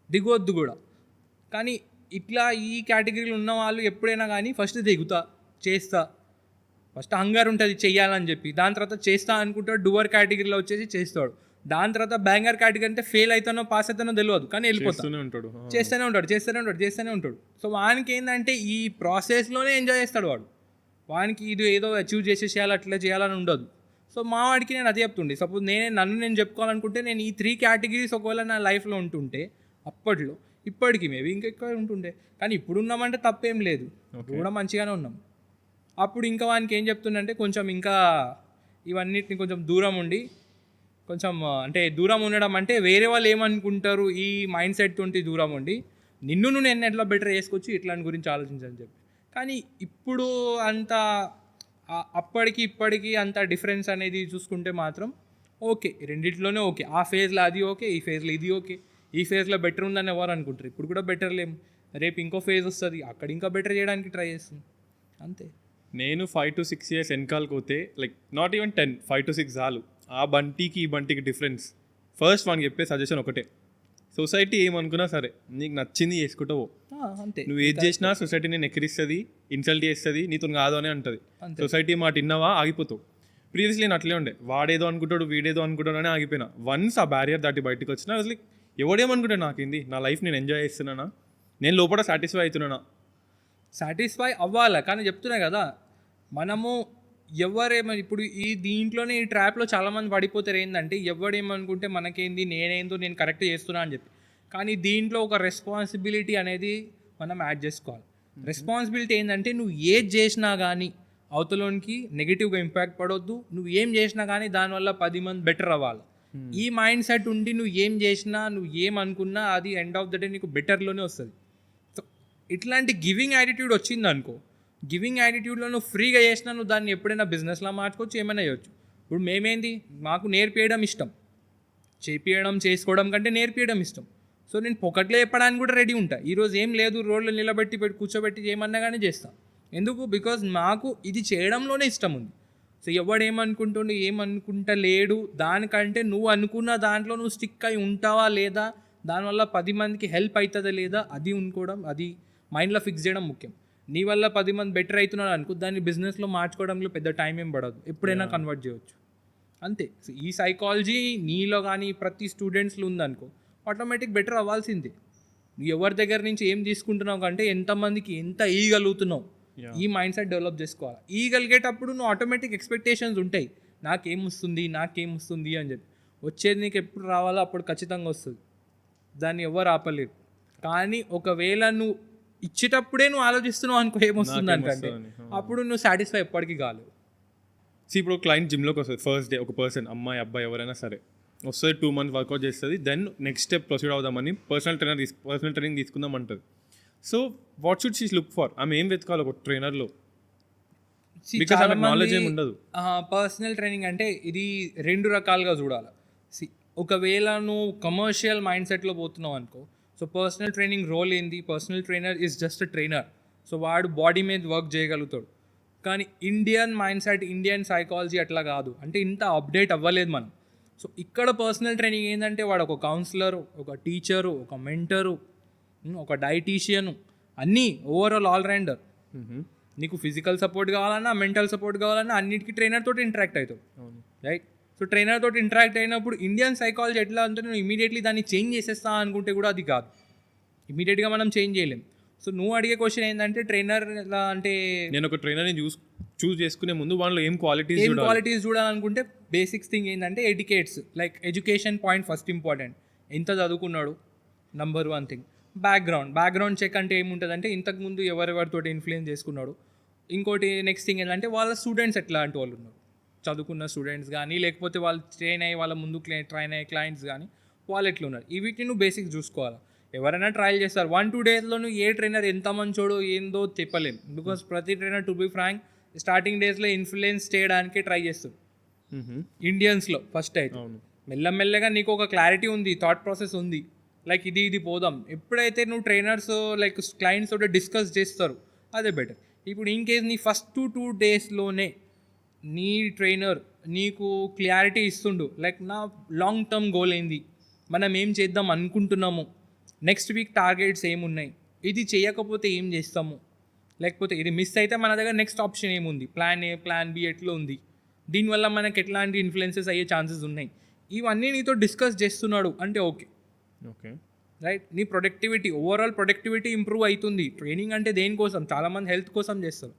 దిగొద్దు కూడా. కానీ ఇట్లా ఈ కేటగిరీలో ఉన్న వాళ్ళు ఎప్పుడైనా కానీ ఫస్ట్ చేస్తా, ఫస్ట్ హంగర్ ఉంటుంది చెయ్యాలని చెప్పి, దాని తర్వాత చేస్తా అనుకుంటాడు. డూవర్ కేటగిరీలో వచ్చేసి చేస్తాడు. దాని తర్వాత బ్యాంగర్ కేటగిరీ అంటే ఫెయిల్ అవుతానో పాస్ అవుతానో తెలియదు, కానీ వెళ్ళిపోతాను, చేస్తూనే ఉంటాడు. సో వానికి ఏంటంటే ఈ ప్రాసెస్లోనే ఎంజాయ్ చేస్తాడు వానికి ఇది ఏదో అచీవ్ చేసేసేయాలి, అట్లా చేయాలని ఉండదు. సో మా వాడికి నేను అదే చెప్తుండే, సపోజ్ నేను చెప్పుకోవాలనుకుంటే నేను ఈ 3 కేటగిరీస్ ఒకవేళ నా లైఫ్లో ఉంటుంటే అప్పట్లో, ఇప్పటికీ మేబీ ఇంకా ఎక్కువ ఉంటుండే. కానీ ఇప్పుడు ఉన్నామంటే తప్పేం లేదు, కూడా మంచిగానే ఉన్నాం. అప్పుడు ఇంకా వానికి ఏం చెప్తుండంటే, కొంచెం ఇంకా ఇవన్నిటిని కొంచెం దూరం ఉండి, కొంచెం అంటే దూరం ఉండడం అంటే వేరే వాళ్ళు ఏమనుకుంటారు ఈ మైండ్ సెట్ ఉంటే దూరం ఉండి, నేను ఎట్లా బెటర్ చేసుకోవచ్చు ఇట్లాంటి గురించి ఆలోచించని చెప్పి. కానీ ఇప్పుడు అంత అప్పటికి ఇప్పటికీ అంత డిఫరెన్స్ అనేది చూసుకుంటే మాత్రం ఓకే, రెండిట్లోనే ఓకే. ఆ ఫేజ్లో అది ఓకే, ఈ ఫేజ్లో ఇది ఓకే. ఈ ఫేజ్లో బెటర్ ఉందని ఎవరు అనుకుంటారు, ఇప్పుడు కూడా బెటర్ లేము, రేపు ఇంకో ఫేజ్ వస్తుంది, అక్కడ ఇంకా బెటర్ చేయడానికి ట్రై చేస్తుంది, అంతే. నేను 5 to 6 years వెనకాలకు పోతే, లైక్ నాట్ ఈవెన్ 10, 5 to 6 చాలు. ఆ బంటికి ఈ బంటికి డిఫరెన్స్. ఫస్ట్ వానికి చెప్పే సజెషన్ ఒకటే, సొసైటీ ఏమనుకున్నా సరే నీకు నచ్చింది చేసుకుంటావు, అంతే. నువ్వు ఏది చేసినా సొసైటీ నేను ఎక్కిరిస్తుంది, ఇన్సల్ట్ చేస్తుంది, నీతో కాదు అని అంటుంది. సొసైటీ మాట విన్నావా ఆగిపోతావు. ప్రీవియస్లీ నేను అట్లే ఉండే, వాడేదో అనుకుంటాడు వీడేదో అనుకుంటాడు అని ఆగిపోయినా. వన్స్ ఆ బ్యారియర్ దాటి బయటకు వచ్చినా అసలు ఎవడేమనుకుంటాడు, నాకేంది, నా లైఫ్ నేను ఎంజాయ్ చేస్తున్నానా, నేను లోపల సాటిస్ఫై అవుతున్నానా. సాటిస్ఫై అవ్వాలి, కానీ చెప్తున్నా కదా మనము ఎవరేమో ఇప్పుడు దీంట్లోనే ఈ ట్రాప్లో చాలామంది పడిపోతారు. ఏంటంటే ఎవడేమనుకుంటే మనకేంది, నేను కరెక్ట్ చేస్తున్నా అని చెప్పి. కానీ దీంట్లో ఒక రెస్పాన్సిబిలిటీ అనేది మనం యాడ్ చేసుకోవాలి. రెస్పాన్సిబిలిటీ ఏంటంటే నువ్వు ఏది చేసినా కానీ అవతలోనికి నెగిటివ్గా ఇంపాక్ట్ పడవద్దు. నువ్వు ఏం చేసినా కానీ దానివల్ల 10 మంది బెటర్ అవ్వాలి. ఈ మైండ్ సెట్ ఉండి నువ్వు ఏం చేసినా, నువ్వు ఏమనుకున్నా అది ఎండ్ ఆఫ్ ద డే నీకు బెటర్లోనే వస్తుంది. సో ఇట్లాంటి గివింగ్ యాటిట్యూడ్ వచ్చింది అనుకో, గివింగ్ యాటిట్యూడ్లో నువ్వు ఫ్రీగా చేసినా నువ్వు దాన్ని ఎప్పుడైనా బిజినెస్లో మార్చుకోవచ్చు, ఏమైనా చేయొచ్చు. ఇప్పుడు మేమేంది మాకు నేర్పియడం ఇష్టం, చేపియడం చేసుకోవడం కంటే నేర్పియడం ఇష్టం. సో నేను పొకట్లో చెప్పడానికి కూడా రెడీ ఉంటా. ఈరోజు ఏం లేదు, రోడ్లు నిలబెట్టి కూర్చోబెట్టి చేయమన్నా కానీ చేస్తాను. ఎందుకు? బికాజ్ నాకు ఇది చేయడంలోనే ఇష్టం ఉంది. సో ఎవడేమనుకుంటుండు ఏమనుకుంటలేడు దానికంటే నువ్వు అనుకున్న దాంట్లో నువ్వు స్టిక్ అయి ఉంటావా లేదా, దానివల్ల 10 మందికి హెల్ప్ అవుతుందా లేదా అది అనుకోవడం, అది మైండ్లో ఫిక్స్ చేయడం ముఖ్యం. నీ వల్ల 10 మంది బెటర్ అవుతున్నారు అనుకో, దాన్ని బిజినెస్లో మార్చుకోవడంలో పెద్ద టైం ఏం పడదు, ఎప్పుడైనా కన్వర్ట్ చేయవచ్చు అంతే. సో ఈ సైకాలజీ నీలో కానీ ప్రతి స్టూడెంట్స్లో ఉందనుకో, ఆటోమేటిక్ బెటర్ అవ్వాల్సిందే. నువ్వు ఎవరి దగ్గర నుంచి ఏం తీసుకుంటున్నావు కంటే ఎంతమందికి ఎంత ఇయ్యగలుగుతున్నావు, ఈ మైండ్ సెట్ డెవలప్ చేసుకోవాలి. ఇయ్యగలిగేటప్పుడు నువ్వు ఆటోమేటిక్ ఎక్స్పెక్టేషన్స్ ఉంటాయి, నాకేమొస్తుంది అని చెప్పి. వచ్చేది నీకు ఎప్పుడు రావాలో అప్పుడు ఖచ్చితంగా వస్తుంది, దాన్ని ఎవరు ఆపలేరు. కానీ ఒకవేళ నువ్వు ఇచ్చేటప్పుడే నువ్వు ఆలోచిస్తున్నావు అనుకో ఏమొస్తుంది అనుకంటే, అప్పుడు నువ్వు సాటిస్ఫై ఎప్పటికీ కాలేవు. ఇప్పుడు క్లయింట్ జిమ్లోకి వస్తుంది ఫస్ట్ డే, ఒక పర్సన్ అమ్మాయి అబ్బాయి ఎవరైనా సరే వస్తుంది, 2 months వర్కౌట్ చేస్తుంది, దెన్ నెక్స్ట్ స్టెప్ ప్రొసీడ్ అవుదామని పర్సనల్ ట్రైనింగ్ తీసుకుందాం అంటుంది. So what should she look for? ఆమె ఏం వెతకాలి ఒక ట్రైనర్లో? బికాస్ ఆమె నాలెడ్జ్ ఏమి ఉండదు. పర్సనల్ ట్రైనింగ్ అంటే ఇది 2 రకాలుగా చూడాలి. ఒకవేళ నువ్వు కమర్షియల్ మైండ్ సెట్లో పోతున్నావు అనుకో, సో పర్సనల్ ట్రైనింగ్ రోల్ ఏంది? Personal trainer is just a trainer. So వాడు బాడీ మీద వర్క్ చేయగలుగుతాడు. కానీ Indian mind set, Indian psychology అట్లా కాదు, అంటే ఇంత అప్డేట్ అవ్వలేదు మనం. సో ఇక్కడ పర్సనల్ ట్రైనింగ్ ఏంటంటే వాడు ఒక కౌన్సిలరు, ఒక టీచరు, ఒక మెంటరు, ఒక డైటీషియను, అన్నీ ఓవరాల్ ఆల్రౌండర్. నీకు ఫిజికల్ సపోర్ట్ కావాలన్నా, మెంటల్ సపోర్ట్ కావాలన్నా అన్నిటికీ ట్రైనర్ తోటి ఇంటరాక్ట్ అవుతావు, రైట్? సో ట్రైనర్ తోటి ఇంటరాక్ట్ అయినప్పుడు ఇండియన్ సైకాలజీ ఎట్లా అంటే నువ్వు ఇమీడియట్లీ దాన్ని చేంజ్ చేసేస్తా అనుకుంటే కూడా అది కాదు, ఇమీడియట్గా మనం చేంజ్ చేయలేం. సో నువ్వు అడిగే క్వశ్చన్ ఏంటంటే ట్రైనర్ ఎలా అంటే, నేను ఒక ట్రైనర్ని చూస్ చేసుకునే ముందు వాళ్ళలో ఏం క్వాలిటీస్ చూడాలనుకుంటే బేసిక్స్ థింగ్ ఏంటంటే educates, like education point first important. ఎంత చదువుకున్నాడు, నంబర్ 1 థింగ్. బ్యాక్గ్రౌండ్ చెక్ అంటే ఏముంటుందంటే ఇంతకుముందు ఎవరెవరితో ఇన్ఫ్లుయెన్స్ చేసుకున్నాడు. ఇంకోటి నెక్స్ట్ థింగ్ ఏంటంటే వాళ్ళ స్టూడెంట్స్ ఎట్లాంటి వాళ్ళు ఉన్నారు, చదువుకున్న స్టూడెంట్స్ కానీ లేకపోతే వాళ్ళు ట్రైన్ అయ్యి వాళ్ళ ముందు ట్రైన్ అయ్యే క్లయింట్స్ కానీ వాళ్ళు ఎట్లున్నారు, ఈ వీటిని నువ్వు బేసిక్స్ చూసుకోవాలి. ఎవరైనా ట్రయల్ చేస్తారు 1-2 డేస్లో నువ్వు ఏ ట్రైనర్ ఎంత మంచోడో ఏందో చెప్పలేం. బికాస్ ప్రతి trainer to be frank starting డేస్లో ఇన్ఫ్లుయెన్స్ చేయడానికి ట్రై చేస్తారు ఇండియన్స్లో. ఫస్ట్ అయితే మెల్లమెల్లగా నీకు ఒక క్లారిటీ ఉంది, థాట్ ప్రాసెస్ ఉంది, లైక్ ఇది పోదాం. ఎప్పుడైతే నువ్వు ట్రైనర్స్ లైక్ క్లయింట్స్ తోటి డిస్కస్ చేస్తారు అదే బెటర్. ఇప్పుడు ఇన్ కేస్ నీ ఫస్ట్ 2 డేస్లోనే నీ ట్రైనర్ నీకు క్లారిటీ ఇస్తుండు, లైక్ నా లాంగ్ టర్మ్ గోల్ ఏంది, మనం ఏం చేద్దాం అనుకుంటున్నాము, నెక్స్ట్ వీక్ టార్గెట్స్ ఏమున్నాయి, ఇది చేయకపోతే ఏం చేస్తాము, లేకపోతే ఇది మిస్ అయితే మన దగ్గర నెక్స్ట్ ఆప్షన్ ఏముంది, ప్లాన్ ఏ ప్లాన్ బి ఎట్లా ఉంది, దీనివల్ల మనకి ఎట్లాంటి ఇన్ఫ్లుయెన్సెస్ అయ్యే ఛాన్సెస్ ఉన్నాయి, ఇవన్నీ నీతో డిస్కస్ చేస్తున్నాడు అంటే ఓకే, రైట్? నీ ప్రొడక్టివిటీ, ఓవరాల్ ప్రొడక్టివిటీ ఇంప్రూవ్ అవుతుంది. ట్రైనింగ్ అంటే దేనికోసం? చాలామంది హెల్త్ కోసం చేస్తారు,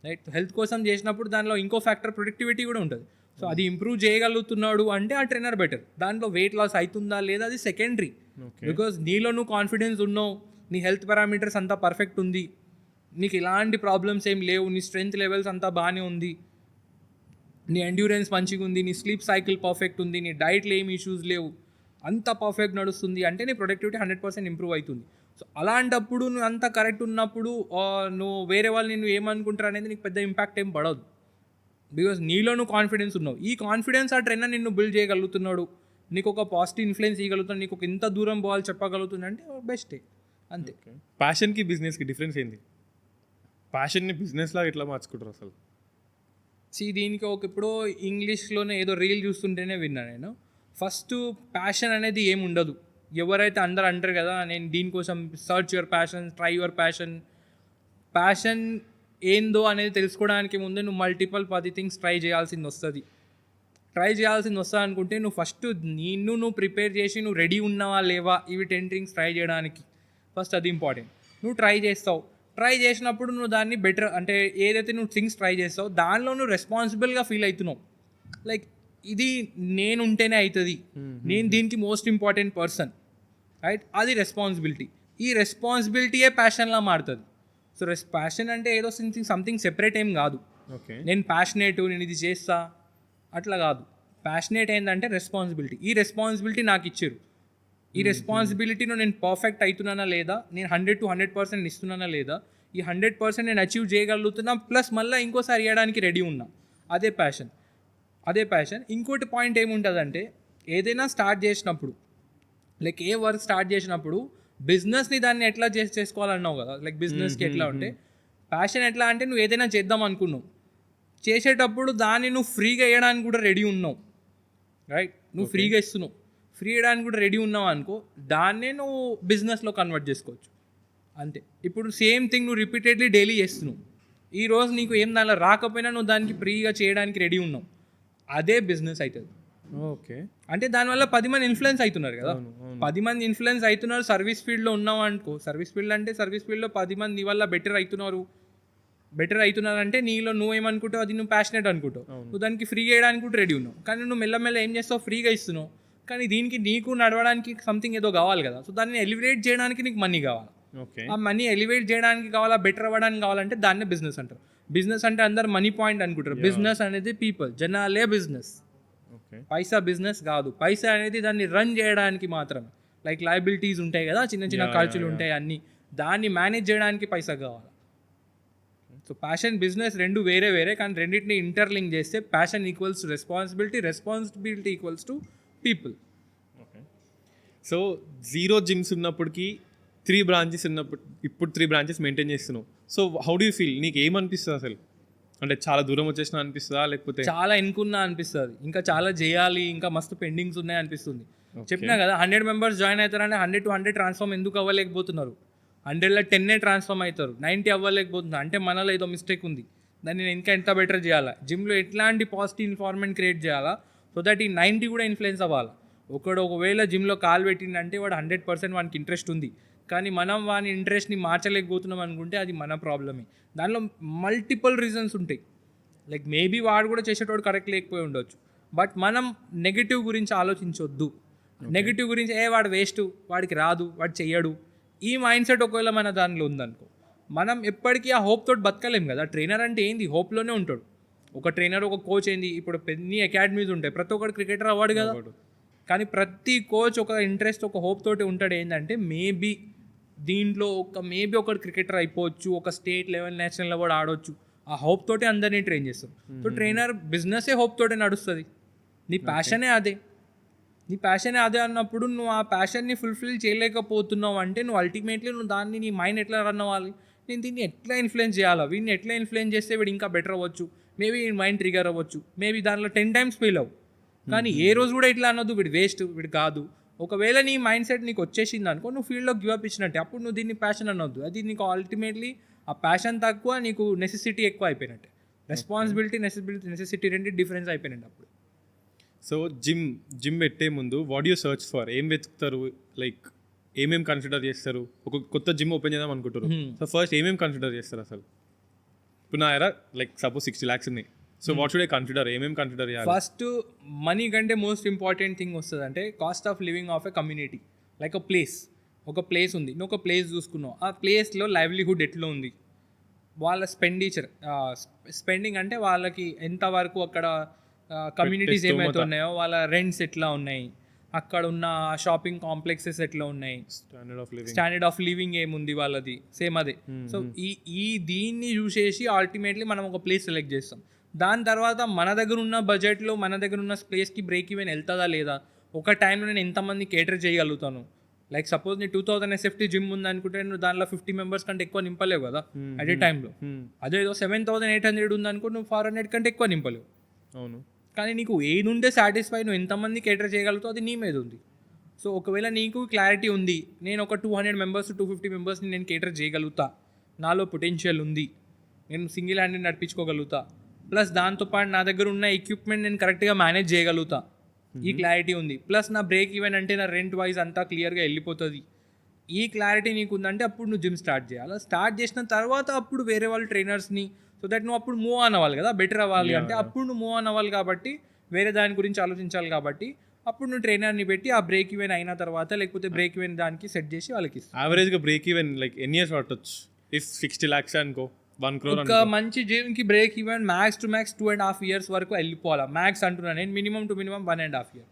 రైట్? హెల్త్ కోసం చేసినప్పుడు దానిలో ఇంకో ఫ్యాక్టర్ ప్రొడక్టివిటీ కూడా ఉంటుంది. సో అది ఇంప్రూవ్ చేయగలుగుతున్నాడు అంటే ఆ ట్రైనర్ బెటర్. దాంట్లో వెయిట్ లాస్ అవుతుందా లేదా అది సెకండరీ, బికాజ్ నీలో నువ్వు కాన్ఫిడెన్స్ ఉన్నావు, నీ హెల్త్ పారామీటర్స్ అంతా పర్ఫెక్ట్ ఉంది, నీకు ఎలాంటి ప్రాబ్లమ్స్ ఏం లేవు, నీ స్ట్రెంగ్త్ లెవెల్స్ అంతా బాగానే ఉంది, నీ ఎండ్యూరెన్స్ మంచిగా ఉంది, నీ స్లీప్ సైకిల్ పర్ఫెక్ట్ ఉంది, నీ డైట్లో ఏం ఇష్యూస్ లేవు, అంత పర్ఫెక్ట్ నడుస్తుంది అంటే నీ ప్రొడక్టివిటీ 100% ఇంప్రూవ్ అవుతుంది. సో అలాంటప్పుడు నువ్వు అంత కరెక్ట్ ఉన్నప్పుడు నువ్వు వేరే వాళ్ళు నిన్ను ఏమనుకుంటారు అనేది నీకు పెద్ద ఇంపాక్ట్ ఏం పడదు, బికాజ్ నీలో నువ్వు కాన్ఫిడెన్స్ ఉన్నావు. ఈ కాన్ఫిడెన్స్ ఆ ట్రైనర్ నిన్ను బిల్డ్ చేయగలుగుతున్నాడు, నీకు ఒక పాజిటివ్ ఇన్ఫ్లుయెన్స్ ఇవ్వగలుగుతున్నాడు, నీకు ఒక ఇంత దూరం పోవాలి చెప్పగలుగుతుంది అంటే బెస్టే, అంతే. ప్యాషన్కి బిజినెస్కి డిఫరెన్స్ ఏంది? ప్యాషన్ని బిజినెస్ లాగా ఎట్లా మార్చుకుంటారు అసలు? దీనికి ఇప్పుడు ఇంగ్లీష్లోనే ఏదో రీల్ చూస్తుంటేనే విన్నా నేను. ఫస్ట్ ప్యాషన్ అనేది ఏమి ఉండదు. ఎవరైతే అందరు అంటారు కదా నేను దీనికోసం search your passion, try your passion ఏందో అనేది తెలుసుకోవడానికి ముందే నువ్వు మల్టిపుల్ 10 థింగ్స్ ట్రై చేయాల్సింది వస్తుంది అనుకుంటే నువ్వు ఫస్ట్ నువ్వు ప్రిపేర్ చేసి నువ్వు రెడీ ఉన్నావా లేవా ఇవి 10 థింగ్స్ ట్రై చేయడానికి ఫస్ట్ అది ఇంపార్టెంట్. నువ్వు ట్రై చేసినప్పుడు నువ్వు దాన్ని బెటర్ అంటే ఏదైతే నువ్వు థింగ్స్ ట్రై చేస్తావు దానిలో నువ్వు రెస్పాన్సిబుల్గా ఫీల్ అవుతున్నావు, లైక్ ఇది నేను ఉంటేనే అవుతుంది, నేను దీనికి మోస్ట్ ఇంపార్టెంట్ పర్సన్, రైట్? అది రెస్పాన్సిబిలిటీ. ఈ రెస్పాన్సిబిలిటీయే ప్యాషన్లా మారుతుంది. సో ప్యాషన్ అంటే ఏదో సంథింగ్ సెపరేట్ ఏం కాదు, నేను ప్యాషనేట్ నేను ఇది చేస్తా అట్లా కాదు. ప్యాషనేట్ ఏంటంటే రెస్పాన్సిబిలిటీ. ఈ రెస్పాన్సిబిలిటీ నాకు ఇచ్చారు, ఈ రెస్పాన్సిబిలిటీలో నేను పర్ఫెక్ట్ అవుతున్నానా లేదా, నేను 100 to 100% ఇస్తున్నానా లేదా, ఈ 100% నేను అచీవ్ చేయగలుగుతున్నా, ప్లస్ మళ్ళీ ఇంకోసారి ఇవ్వడానికి రెడీ ఉన్నా, అదే ప్యాషన్. అదే ప్యాషన్. ఇంకోటి పాయింట్ ఏముంటుందంటే ఏదైనా స్టార్ట్ చేసినప్పుడు లైక్ ఏ వర్క్ స్టార్ట్ చేసినప్పుడు బిజినెస్ని దాన్ని ఎట్లా చేసుకోవాలన్నావు కదా, లైక్ బిజినెస్కి ఎట్లా ఉంటే ప్యాషన్ ఎట్లా అంటే నువ్వు ఏదైనా చేద్దాం అనుకున్నావు, చేసేటప్పుడు దాన్ని నువ్వు ఫ్రీగా వేయడానికి కూడా రెడీ ఉన్నావు, రైట్? నువ్వు ఫ్రీగా ఇస్తున్నావు, ఫ్రీ వేయడానికి కూడా రెడీ ఉన్నావు అనుకో, దాన్నే నువ్వు బిజినెస్లో కన్వర్ట్ చేసుకోవచ్చు అంతే. ఇప్పుడు సేమ్ థింగ్ నువ్వు రిపీటెడ్లీ డైలీ చేస్తున్నావు, ఈ రోజు నీకు ఏం దానిలో రాకపోయినా నువ్వు దానికి ఫ్రీగా చేయడానికి రెడీ ఉన్నావు, అదే బిజినెస్ అవుతుంది. ఓకే. అంటే దానివల్ల 10 మంది ఇన్ఫ్లుయెన్స్ అవుతున్నారు కదా, 10 మంది ఇన్ఫ్లుయెన్స్ అవుతున్నారు. సర్వీస్ ఫీల్డ్లో ఉన్నావు అనుకో, సర్వీస్ ఫీల్డ్ అంటే సర్వీస్ ఫీల్డ్లో 10 మంది నీ వల్ల బెటర్ అవుతున్నారు అంటే నీలో నువ్వేమనుకుంటావు, అది నువ్వు ప్యాషనెట్ అనుకుంటావు, నువ్వు దానికి ఫ్రీగా వేయడానికి కూడా రెడీ ఉన్నావు. కానీ నువ్వు మెల్లమెల్ల ఏం చేస్తావు, ఫ్రీగా ఇస్తున్నావు, కానీ దీనికి నీకు నడవడానికి సంథింగ్ ఏదో కావాలి కదా. సో దాన్ని ఎలివేట్ చేయడానికి నీకు మనీ కావాలి. ఓకే. ఆ మనీ ఎలివేట్ చేయడానికి కావాలా, బెటర్ అవ్వడానికి కావాలంటే దాన్నే బిజినెస్ అంటారు. బిజినెస్ అంటే అందరు మనీ పాయింట్ అనుకుంటారు. బిజినెస్ అనేది పీపుల్, జనాలే బిజినెస్. ఓకే. పైసా బిజినెస్ కాదు. పైసా అనేది దాన్ని రన్ చేయడానికి మాత్రమే. లైక్ లయబిలిటీస్ ఉంటాయి కదా, చిన్న చిన్న ఖర్చులు ఉంటాయి, అన్నీ దాన్ని మేనేజ్ చేయడానికి పైసా కావాలి. సో ప్యాషన్ బిజినెస్ రెండు వేరే వేరే, కానీ రెండింటిని ఇంటర్లింక్ చేస్తే passion equals to responsibility, responsibility equals to people. Okay. So 0 gyms ఉన్నప్పటికీ 3 బ్రాంచెస్ ఉన్నప్పుడు ఇప్పుడు 3 బ్రాంచెస్ మెయింటైన్ చేస్తున్నావు. So how do you feel? నీకు ఏమనిపిస్తుంది అసలు? అంటే చాలా దూరం వచ్చేసిన అనిపిస్తుందా, లేకపోతే చాలా ఎన్నుకున్నా అనిపిస్తుంది, ఇంకా చాలా చేయాలి, ఇంకా మస్తు పెండింగ్స్ ఉన్నాయి అనిపిస్తుంది. చెప్పినా కదా 100 మెంబర్స్ జాయిన్ అవుతారని 100 to 100 ట్రాన్స్ఫార్మ్ ఎందుకు అవ్వలేకపోతున్నారు? 100లో 10 ట్రాన్స్ఫార్మ్ అవుతారు, 90 అవ్వలేకపోతున్నారు. అంటే మనలో ఏదో మిస్టేక్ ఉంది, దాన్ని నేను ఇంకా ఎంత బెటర్ చేయాలా, జిమ్లో ఎట్లాంటి పాజిటివ్ ఇన్ఫార్మెంట్ క్రియేట్ చేయాలా సో దట్ ఈ 90 కూడా ఇన్ఫ్లుయెన్స్ అవ్వాలి. ఒకవేళ జిమ్లో కాల్ పెట్టిందంటే వాడు 100% వానికి ఇంట్రెస్ట్ ఉంది, కానీ మనం వాని ఇంట్రెస్ట్ని మార్చలేకపోతున్నాం అనుకుంటే అది మన ప్రాబ్లమే. దానిలో మల్టిపుల్ రీజన్స్ ఉంటాయి. లైక్ మేబీ వాడు కూడా చేసేటోడు కరెక్ట్ లేకపోయి ఉండొచ్చు, బట్ మనం నెగిటివ్ గురించి ఆలోచించొద్దు. నెగిటివ్ గురించి వాడు వేస్ట్, వాడికి రాదు, వాడు చెయ్యడు, ఈ మైండ్ సెట్ ఒకవేళ మన దానిలో ఉందనుకో, మనం ఎప్పటికీ ఆ హోప్ తోటి బతకలేం కదా. ట్రైనర్ అంటే ఏంది, హోప్లోనే ఉంటాడు. ఒక ట్రైనర్, ఒక కోచ్ ఏంది, ఇప్పుడు ఎన్ని అకాడమీస్ ఉంటాయి, ప్రతి ఒక్కటి క్రికెటర్ అవ్వడు కదా, కానీ ప్రతి కోచ్ ఒక ఇంట్రెస్ట్, ఒక హోప్ తోటి ఉంటాడు. ఏంటంటే మేబీ దీంట్లో మేబీ ఒకటి క్రికెటర్ అయిపోవచ్చు, ఒక స్టేట్ లెవెల్, నేషనల్ లెవెల్ ఆడవచ్చు, ఆ హోప్ తోటి అందరినీ ట్రైన్ చేస్తారు. సో ట్రైనర్ బిజినెసే హోప్ తోటే నడుస్తుంది. నీ ప్యాషనే అదే అన్నప్పుడు నువ్వు ఆ ప్యాషన్ని ఫుల్ఫిల్ చేయలేకపోతున్నావు అంటే నువ్వు అల్టిమేట్లీ నువ్వు దాన్ని, నీ మైండ్ ఎట్లా రన్ అవ్వాలి, నేను దీన్ని ఎట్లా ఇన్ఫ్లుయెన్స్ చేయాలా, వీడిని ఎట్లా ఇన్ఫ్లుయెన్స్ చేస్తే వీడు ఇంకా బెటర్ అవ్వచ్చు, మేబీ ఈ మైండ్ ట్రిగర్ అవ్వచ్చు, మేబీ దానిలో 10 times ఫెయిల్ అవ్వు, కానీ ఏ రోజు కూడా ఇట్లా అనొద్దు వీడు వేస్ట్, వీడు కాదు. ఒకవేళ నీ మైండ్ సెట్ నీకు వచ్చేసింది అనుకో, నువ్వు ఫీల్డ్లో గివ్ ఇచ్చినట్టే, అప్పుడు నువ్వు దీన్ని ప్యాషన్ అనొద్దు. అది నీకు అల్టిమేట్లీ ఆ ప్యాషన్ తక్కువ, నీకు నెసెసిటీ ఎక్కువ అయిపోయినట్టే. రెస్పాన్సిబిలిటీ, నెసెసిటీ రెండు డిఫరెన్స్ అయిపోయినట్టు అప్పుడు. సో జిమ్ పెట్టే ముందు వాట్ యూ సర్చ్ ఫర్? ఏం వెతుకుతారు? లైక్ ఏమేమి కన్సిడర్ చేస్తారు? ఒక కొత్త జిమ్ ఓపెన్ చేద్దాం అనుకుంటారు, సో ఫస్ట్ ఏమేమి కన్సిడర్ చేస్తారు అసలు? ఇప్పుడు నా ఎరా లైక్ సపోజ్ 60 lakhs ఉన్నాయి, so what should I consider? ఏమేమి కన్సిడర్ చేయాలి? ఫస్ట్ మనీ కంటే మోస్ట్ ఇంపార్టెంట్ థింగ్ వస్తుంది అంటే cost of living of a community. Like ఒక ప్లేస్ ఉంది, నువ్వు ఒక ప్లేస్ చూసుకున్నావు, ఆ ప్లేస్లో లైవ్లీహుడ్ ఎట్లా ఉంది, వాళ్ళ స్పెండింగ్ అంటే వాళ్ళకి ఎంతవరకు అక్కడ కమ్యూనిటీస్ ఏమైతే ఉన్నాయో వాళ్ళ రెంట్స్ ఎట్లా ఉన్నాయి, అక్కడ ఉన్న షాపింగ్ కాంప్లెక్సెస్ ఎట్లా ఉన్నాయి, స్టాండర్డ్ ఆఫ్ లివింగ్ ఏముంది వాళ్ళది, సేమ్ అదే. సో దీన్ని చూసేసి అల్టిమేట్లీ మనం ఒక ప్లేస్ సెలెక్ట్ చేస్తాం. దాని తర్వాత మన దగ్గర ఉన్న బడ్జెట్లో మన దగ్గర ఉన్న ప్లేస్కి బ్రేక్ ఈవెన్ వెళ్తుందా లేదా, ఒక టైంలో నేను ఎంతమంది కేటర్ చేయగలుగుతాను. లైక్ సపోజ్ నీ 2000 SFT జిమ్ ఉంది అనుకుంటే నువ్వు దానిలో 50 members కంటే ఎక్కువ నింపలేవు కదా అట్ ఏ టైంలో. అదేదో 7800 ఉంది అనుకో, నువ్వు 400 కంటే ఎక్కువ నింపలేవు. అవును, కానీ నీకు ఏది ఉంటే సాటిస్ఫై, నువ్వు ఎంతమంది కేటర్ చేయగలుగుతావు అది నీ మీద ఉంది. సో ఒకవేళ నీకు క్లారిటీ ఉంది, నేను ఒక 200 members 250 members నేను కేటర్ చేయగలుగుతా, నాలో పొటెన్షియల్ ఉంది, నేను సింగిల్ హ్యాండెడ్ నడిపించుకోగలుగుతా, ప్లస్ దాంతోపాటు నా దగ్గర ఉన్న ఎక్విప్మెంట్ నేను కరెక్ట్గా మేనేజ్ చేయగలుగుతా, ఈ క్లారిటీ ఉంది, ప్లస్ నా బ్రేక్ ఈవెన్ అంటే నా రెంట్ వైజ్ అంతా క్లియర్గా వెళ్ళిపోతుంది, ఈ క్లారిటీ నీకు ఉందంటే అప్పుడు నువ్వు జిమ్ స్టార్ట్ చేయాలి. స్టార్ట్ చేసిన తర్వాత అప్పుడు వేరే వాళ్ళు ట్రైనర్స్ని, సో దట్ నువ్వు అప్పుడు మూవ్ ఆన్ అవ్వాలి కదా, బెటర్ అవ్వాలి అంటే అప్పుడు నువ్వు మూవ్ ఆన్ అవ్వాలి కాబట్టి వేరే దాని గురించి ఆలోచించాలి కాబట్టి అప్పుడు నువ్వు ట్రైనర్ని పెట్టి ఆ బ్రేక్ ఈవెన్ అయిన తర్వాత లేకపోతే బ్రేక్ ఈవెన్ దానికి సెట్ చేసి వాళ్ళకి యావరేజ్గా బ్రేక్ ఈవెన్ లైక్ ఎన్ని ఇయర్స్ పట్టొచ్చు? ఇఫ్ 60 lakhs అనుకో, 1 crore ఒక మంచి జిమ్కి break even max to max 2.5 years వరకు వెళ్ళిపోవాలి. మ్యాక్స్ అంటున్నాను నేను, minimum to minimum 1.5 year,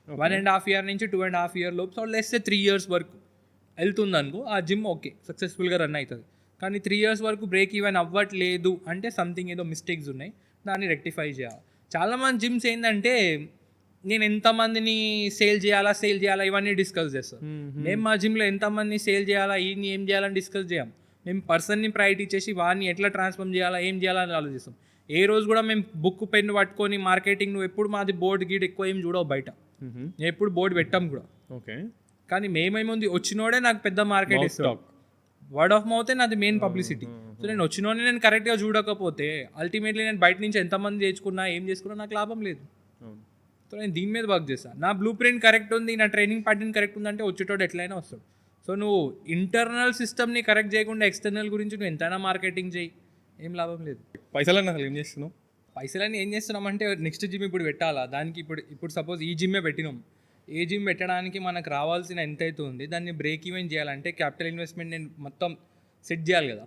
1.5 year నుంచి 2.5 year లోపు, సో లెస్ 3 years వరకు వెళ్తుంది అనుకో ఆ జిమ్ ఓకే సక్సెస్ఫుల్గా రన్ అవుతుంది. కానీ 3 years వరకు బ్రేక్ ఈవెన్ అవ్వట్లేదు అంటే సంథింగ్ ఏదో మిస్టేక్స్ ఉన్నాయి, దాన్ని రెక్టిఫై చేయాలి. చాలామంది జిమ్స్ ఏంటంటే నేను ఎంతమందిని సేల్ చేయాలా ఇవన్నీ డిస్కస్ చేస్తాను. మేము మా జిమ్లో ఎంతమందిని సేల్ చేయాలా ఏం చేయాలని డిస్కస్ చేయం. మేము పర్సన్ని ప్రయారిటీ చేసి వాడిని ఎట్లా ట్రాన్స్ఫార్మ్ చేయాలా ఏం చేయాలని ఆలోచిస్తాం. ఏ రోజు కూడా మేము బుక్ పెన్ పట్టుకొని మార్కెటింగ్ నువ్వు ఎప్పుడు మాది బోర్డు గీడ్ ఎక్కువ ఏం చూడవు బయట. నేను ఎప్పుడు బోర్డు పెట్టాం కూడా. ఓకే. కానీ మేమేముంది వచ్చినోడే నాకు పెద్ద మార్కెట్ ఇస్తాం. వర్డ్ ఆఫ్ మౌతే నాది మెయిన్ పబ్లిసిటీ. సో నేను వచ్చినోడే నేను కరెక్ట్గా చూడకపోతే అల్టిమేట్లీ నేను బయట నుంచి ఎంతమంది చేసుకున్నా ఏం చేసుకున్నా నాకు లాభం లేదు. సో నేను దీని మీద వర్క్ చేస్తాను. నా బ్లూ ప్రింట్ కరెక్ట్ ఉంది, నా ట్రైనింగ్ ప్యాటర్న్ కరెక్ట్ ఉందంటే వచ్చేటోడు ఎట్లయినా వస్తాడు. సో నువ్వు ఇంటర్నల్ సిస్టమ్ని కరెక్ట్ చేయకుండా ఎక్స్టర్నల్ గురించి నువ్వు ఎంతైనా మార్కెటింగ్ చేయి, ఏం లాభం లేదు. పైసలన్నీ అసలు ఏం చేస్తున్నావు? పైసలన్నీ ఏం చేస్తున్నామంటే నెక్స్ట్ జిమ్ ఇప్పుడు పెట్టాలా, దానికి ఇప్పుడు సపోజ్ ఈ జిమ్మే పెట్టినాం. ఏ జిమ్ పెట్టడానికి మనకు రావాల్సిన ఎంత అయితే ఉంది దాన్ని బ్రేక్ ఈవెన్ చేయాలంటే క్యాపిటల్ ఇన్వెస్ట్మెంట్ నేను మొత్తం సెట్ చేయాలి కదా.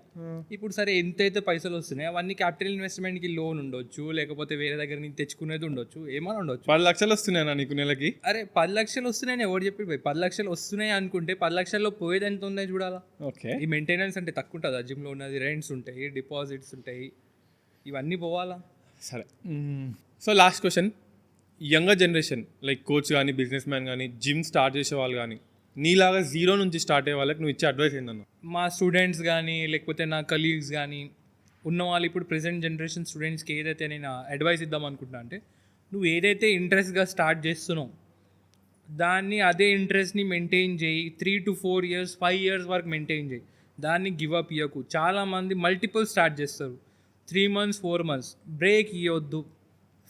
ఇప్పుడు సరే ఎంతైతే పైసలు వస్తున్నాయి అవన్నీ క్యాపిటల్ ఇన్వెస్ట్మెంట్కి లోన్ ఉండొచ్చు, లేకపోతే వేరే దగ్గర నుంచి తెచ్చుకునేది ఉండొచ్చు, ఏమైనా ఉండొచ్చు. 10 లక్షలు వస్తున్నాయన్నా నీకు నెలకి? అరే 10 లక్షలు వస్తున్నాయని ఎవరు చెప్పి 10 లక్షలు వస్తున్నాయి అనుకుంటే 10 లక్షల్లో పోయేది ఎంత ఉందో చూడాలా. ఓకే. ఈ మెయింటెనెన్స్ అంటే తక్కువ ఉంటుంది. ఆ జిమ్లో ఉన్నది రెంట్స్ ఉంటాయి, డిపాజిట్స్ ఉంటాయి, ఇవన్నీ పోవాలా. సరే. So last question, younger generation like coach కానీ బిజినెస్ మ్యాన్ కానీ జిమ్ స్టార్ట్ చేసే వాళ్ళు కానీ నీలాగా 0 నుంచి స్టార్ట్ అయ్యే వాళ్ళకి నువ్వు ఇచ్చే అడ్వైస్ ఏంటన్నా? మా స్టూడెంట్స్ కానీ లేకపోతే నా కలీగ్స్ కానీ ఉన్నవాళ్ళు ఇప్పుడు ప్రెసెంట్ జనరేషన్ స్టూడెంట్స్కి ఏదైతే నేను అడ్వైస్ ఇద్దాం అనుకుంటున్నా అంటే, నువ్వు ఏదైతే ఇంట్రెస్ట్గా స్టార్ట్ చేస్తున్నావు దాన్ని అదే ఇంట్రెస్ట్ని మెయింటైన్ చేయి. 3 to 4 years 5 years వరకు మెయింటైన్ చేయి. దాన్ని గివ్ అప్ ఇవ్వకు. చాలామంది మల్టిపుల్ స్టార్ట్ చేస్తారు, 3 months 4 months బ్రేక్ ఇవ్వద్దు.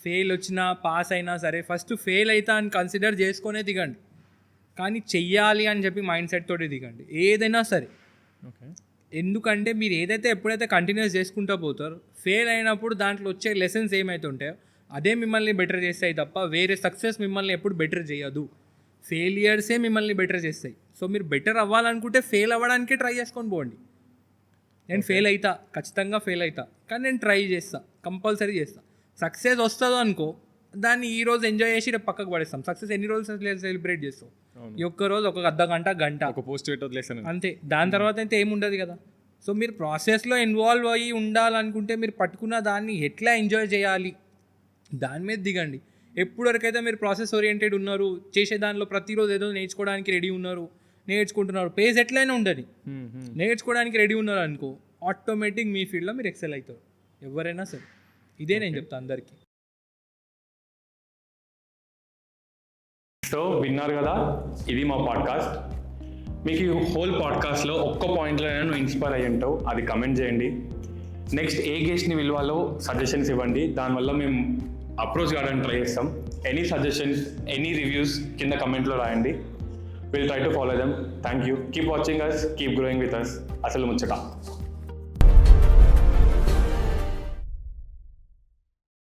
ఫెయిల్ వచ్చినా పాస్ అయినా సరే ఫస్ట్ ఫెయిల్ అవుతా అని కన్సిడర్ చేసుకునే దిగండి, కానీ చెయ్యాలి అని చెప్పి మైండ్ సెట్ తోటి దిగండి ఏదైనా సరే. ఓకే. ఎందుకంటే మీరు ఏదైతే ఎప్పుడైతే కంటిన్యూస్ చేసుకుంటూ పోతారో ఫెయిల్ అయినప్పుడు దాంట్లో వచ్చే లెసన్స్ ఏమైతే ఉంటాయో అదే మిమ్మల్ని బెటర్ చేస్తాయి తప్ప వేరే సక్సెస్ మిమ్మల్ని ఎప్పుడు బెటర్ చేయదు. ఫెయిలియర్సే మిమ్మల్ని బెటర్ చేస్తాయి. సో మీరు బెటర్ అవ్వాలనుకుంటే ఫెయిల్ అవ్వడానికే ట్రై చేసుకొని పోండి. నేను ఫెయిల్ అవుతా, ఖచ్చితంగా ఫెయిల్ అవుతా, కానీ నేను ట్రై చేస్తా, కంపల్సరీ చేస్తా. సక్సెస్ వస్తుందో అనుకో దాన్ని ఈ రోజు ఎంజాయ్ చేసి రేపు పక్కకు పడేస్తాం. సక్సెస్ ఎన్ని రోజులు సెలబ్రేట్ చేస్తాం? ఈ ఒక్క రోజు ఒక అర్ధ గంట ఒక పోస్ట్ పెట్టి వదిలేసాను అంతే. దాని తర్వాత అయితే ఏముండదు కదా. సో మీరు ప్రాసెస్లో ఇన్వాల్వ్ అయ్యి ఉండాలనుకుంటే మీరు పట్టుకున్న దాన్ని ఎట్లా ఎంజాయ్ చేయాలి దాని మీద దిగండి. ఎప్పుడు వరకైతే మీరు ప్రాసెస్ ఓరియంటెడ్ ఉన్నారు, చేసే దానిలో ప్రతిరోజు ఏదో నేర్చుకోవడానికి రెడీ ఉన్నారు, నేర్చుకుంటున్నారు, పేజ్ ఎట్లయినా ఉండదు, నేర్చుకోవడానికి రెడీ ఉన్నారు అనుకో ఆటోమేటిక్ మీ ఫీల్డ్లో మీరు ఎక్సెల్ అవుతారు ఎవరైనా సరే. ఇదే నేను చెప్తాను అందరికీ. సో విన్నారు కదా, ఇది మా పాడ్కాస్ట్. మీకు ఈ హోల్ పాడ్కాస్ట్లో ఒక్క పాయింట్లో నువ్వు ఇన్స్పైర్ అయ్యి ఉంటావు, అది కమెంట్ చేయండి. నెక్స్ట్ ఏ గెస్ట్ని విలువాలో సజెషన్స్ ఇవ్వండి, దానివల్ల మేము అప్రోచ్ కావడానికి ట్రై చేస్తాం. ఎనీ సజెషన్స్, ఎనీ రివ్యూస్ కింద కమెంట్లో రాయండి. Will try to follow them. Thank you. Keep watching us, keep growing with us. అసలు ముచ్చట.